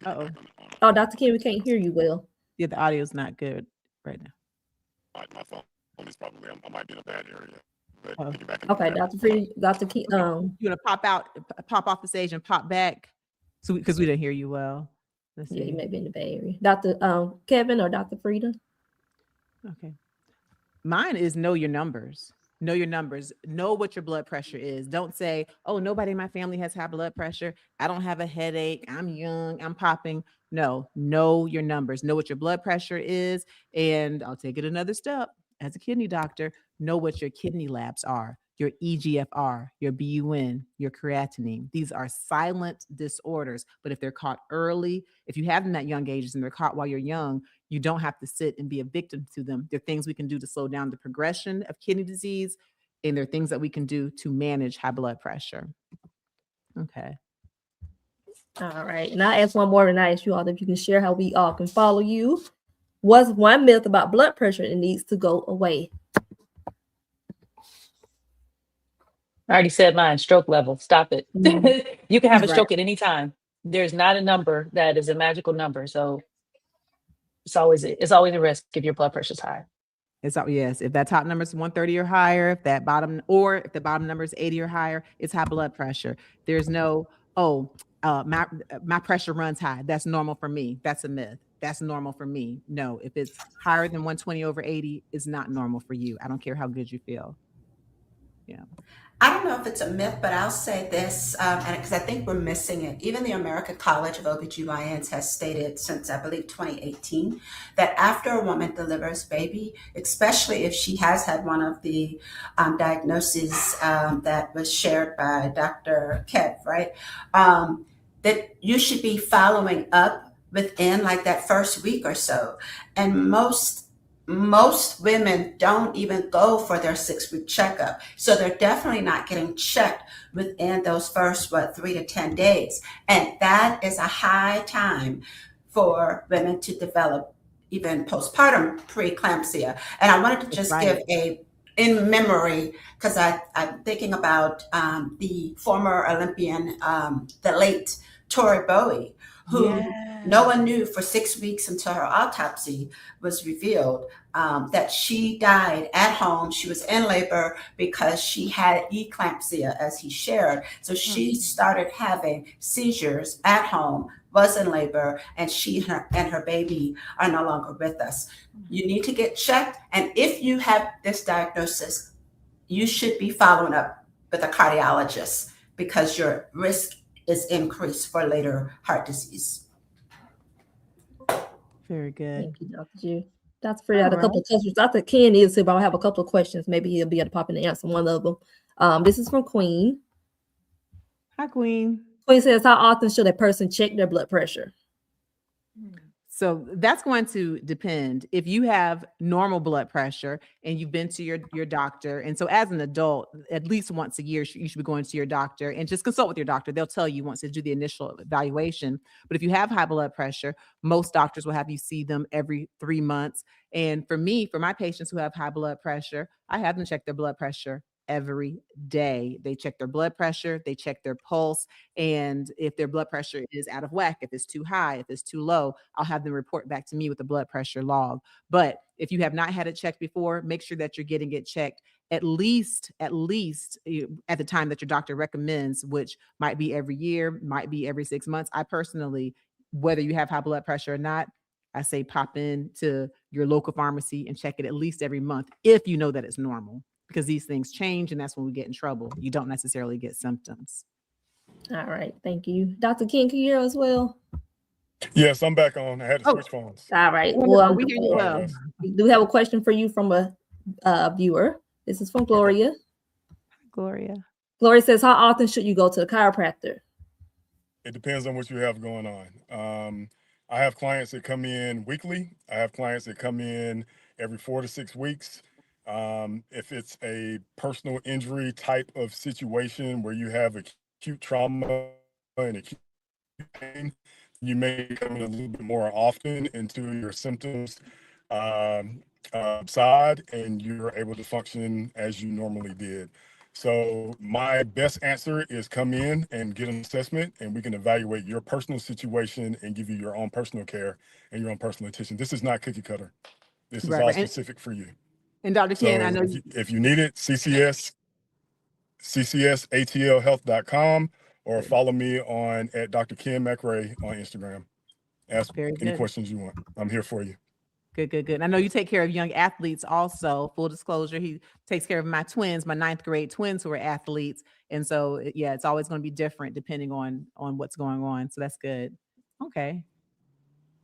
Uh-oh. Oh, Dr. Ken, we can't hear you well. Yeah, the audio's not good right now. My phone is probably, I might be in a bad area. Okay, Dr. Frita, Dr. Ken, you want to pop off the stage and pop back? So because we didn't hear you well. Let's see. Yeah, you may be in the Bay Area. Dr. Kevin or Dr. Frita? Okay. Mine is know your numbers. Know your numbers. Know what your blood pressure is. Don't say, oh, nobody in my family has high blood pressure. I don't have a headache. I'm young. I'm popping. No, know your numbers. Know what your blood pressure is. And I'll take it another step. As a kidney doctor, know what your kidney labs are, your EGFR, your BUN, your creatinine. These are silent disorders, but if they're caught early, if you have them at young ages and they're caught while you're young, you don't have to sit and be a victim to them. There are things we can do to slow down the progression of kidney disease, and there are things that we can do to manage high blood pressure. Okay. All right. And I ask one more, and I ask you all if you can share how we all can follow you. What's one myth about blood pressure that needs to go away? I already said mine, stroke level. Stop it. You can have a stroke at any time. There's not a number that is a magical number. So it's always a risk if your blood pressure is high. Yes, if that top number is 130 or higher, if the bottom number is 80 or higher, it's high blood pressure. There's no, my pressure runs high. That's normal for me. That's a myth. That's normal for me. No, if it's higher than 120 over 80, it's not normal for you. I don't care how good you feel. Yeah. I don't know if it's a myth, but I'll say this, and because I think we're missing it. Even the American College of OBGYNs has stated since, I believe, 2018, that after a woman delivers baby, especially if she has had one of the diagnoses that was shared by Dr. Kev, right, that you should be following up within like that first week or so. And most women don't even go for their 6-week checkup. So they're definitely not getting checked within those first, 3 to 10 days. And that is a high time for women to develop even postpartum preeclampsia. And I wanted to just give in memory, because I'm thinking about the former Olympian, the late Tori Bowie, who no one knew for 6 weeks until her autopsy was revealed, that she died at home. She was in labor because she had eclampsia, as he shared. So she started having seizures at home, was in labor, and her baby are no longer with us. You need to get checked. And if you have this diagnosis, you should be following up with a cardiologist because your risk is increased for later heart disease. Very good. Thank you, Dr. Ju. Dr. Frita had a couple of questions. Dr. Ken is here, but I have a couple of questions. Maybe he'll be able to pop in and answer one of them. This is from Queen. Hi, Queen. Queen says, how often should a person check their blood pressure? So that's going to depend. If you have normal blood pressure and you've been to your doctor, and so as an adult, at least once a year, you should be going to your doctor and just consult with your doctor. They'll tell you once they do the initial evaluation. But if you have high blood pressure, most doctors will have you see them every 3 months. And for my patients who have high blood pressure, I have them check their blood pressure every day. They check their blood pressure, they check their pulse, and if their blood pressure is out of whack, if it's too high, if it's too low, I'll have them report back to me with the blood pressure log. But if you have not had it checked before, make sure that you're getting it checked at least at the time that your doctor recommends, which might be every year, might be every 6 months. I personally, whether you have high blood pressure or not, I say pop in to your local pharmacy and check it at least every month if you know that it's normal, because these things change and that's when we get in trouble. You don't necessarily get symptoms. All right, thank you. Dr. Ken, can you hear as well? Yes, I'm back on. I had to switch phones. All right. Well, we hear you well. We do have a question for you from a viewer. This is from Gloria. Gloria. Gloria says, how often should you go to the chiropractor? It depends on what you have going on. I have clients that come in weekly. I have clients that come in every 4 to 6 weeks. If it's a personal injury type of situation where you have acute trauma and acute pain, you may come in a little bit more often until your symptoms subside and you're able to function as you normally did. So my best answer is come in and get an assessment, and we can evaluate your personal situation and give you your own personal care and your own personal attention. This is not cookie cutter. This is all specific for you. And Dr. Ken, I know if you need it, ccsatlhealth.com, or follow me at Dr. Ken McRae on Instagram. Ask any questions you want. I'm here for you. Good. I know you take care of young athletes also. Full disclosure, he takes care of my twins, my 9th grade twins who are athletes. And so, yeah, it's always going to be different depending on what's going on. So that's good. Okay.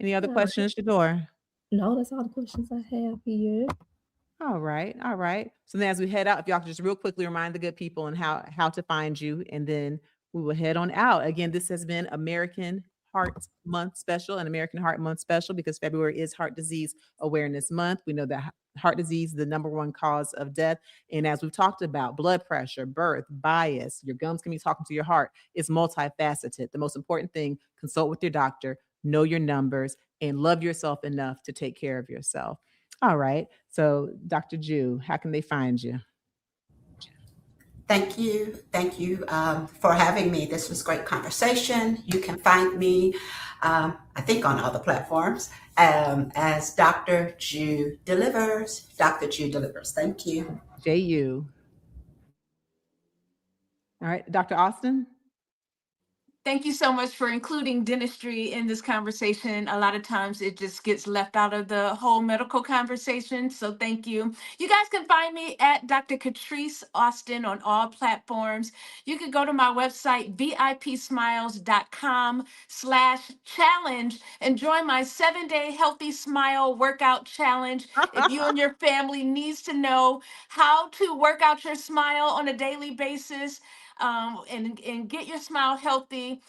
Any other questions, Shador? No, that's all the questions I have here. All right. So then as we head out, if y'all could just real quickly remind the good people and how to find you, and then we will head on out. Again, this has been American Heart Month special, and American Heart Month special because February is Heart Disease Awareness Month. We know that heart disease is the #1 cause of death. And as we've talked about, blood pressure, birth, bias, your gums can be talking to your heart. It's multifaceted. The most important thing, consult with your doctor, know your numbers, and love yourself enough to take care of yourself. All right. So Dr. Ju, how can they find you? Thank you for having me. This was great conversation. You can find me, I think, on other platforms as Dr. Ju Delivers. Dr. Ju Delivers. Thank you. Ju. All right, Dr. Austin. Thank you so much for including dentistry in this conversation. A lot of times it just gets left out of the whole medical conversation. So thank you. You guys can find me at Dr. Catrice Austin on all platforms. You can go to my website, vipsmiles.com/challenge, and join my 7-day Healthy Smile Workout Challenge. If you and your family needs to know how to work out your smile on a daily basis, and get your smile healthy.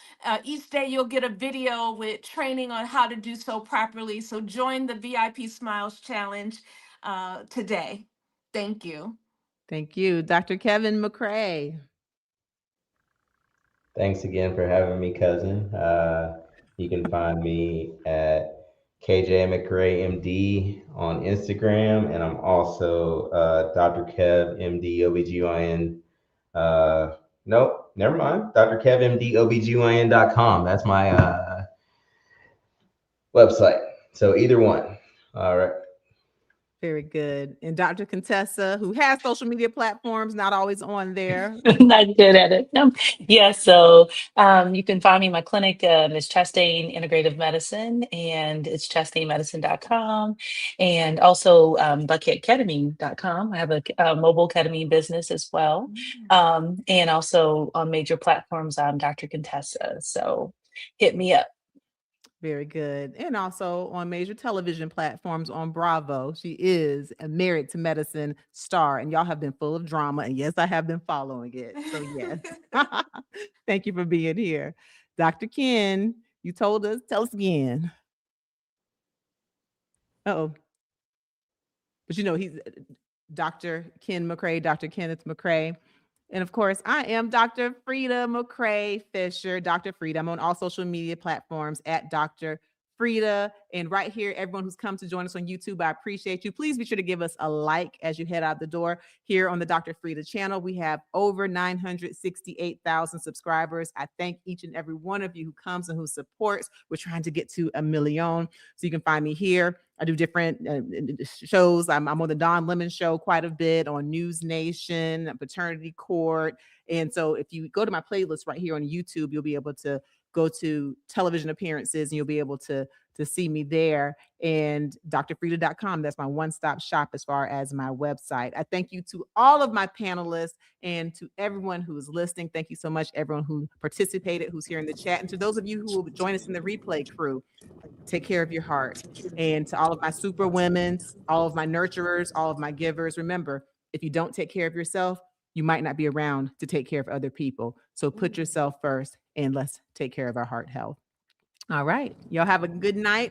Each day you'll get a video with training on how to do so properly. So join the VIP Smiles Challenge today. Thank you. Thank you. Dr. Kevin McRae. Thanks again for having me, cousin. You can find me at KJ McRae MD on Instagram, and I'm also Dr. Kev MD OBGYN. Nope, never mind. Dr. Kev MD OBGYN.com. That's my website. So either one. All right. Very good. And Dr. Contessa, who has social media platforms, not always on there. Not good at it. Yeah, so you can find me in my clinic, Ms. Chastain Integrative Medicine, and it's chastainemedicine.com, and also buckheadketamine.com. I have a mobile ketamine business as well. And also on major platforms, I'm Dr. Contessa. So hit me up. Very good. And also on major television platforms on Bravo. She is a Married to Medicine star, and y'all have been full of drama. And yes, I have been following it. So, yes. Thank you for being here. Dr. Ken, you told us, tell us again. Uh-oh. But you know, he's Dr. Ken McCrae, Dr. Kenneth McCrae. And of course, I am Dr. Frita McCrae Fisher, Dr. Frita. I'm on all social media platforms at Dr. Frita. And right here, everyone who's come to join us on YouTube, I appreciate you. Please be sure to give us a like as you head out the door. Here on the Dr. Frita channel, we have over 968,000 subscribers. I thank each and every one of you who comes and who supports. We're trying to get to 1 million. So you can find me here. I do different shows. I'm on the Don Lemon Show quite a bit, on News Nation, Paternity Court. And so if you go to my playlist right here on YouTube, you'll be able to go to television appearances and you'll be able to see me there. And drfrita.com, that's my one-stop shop as far as my website. I thank you to all of my panelists and to everyone who is listening. Thank you so much, everyone who participated, who's here in the chat. And to those of you who will join us in the replay crew, take care of your heart. And to all of my super women, all of my nurturers, all of my givers, remember, if you don't take care of yourself, you might not be around to take care of other people. So put yourself first and let's take care of our heart health. All right. Y'all have a good night.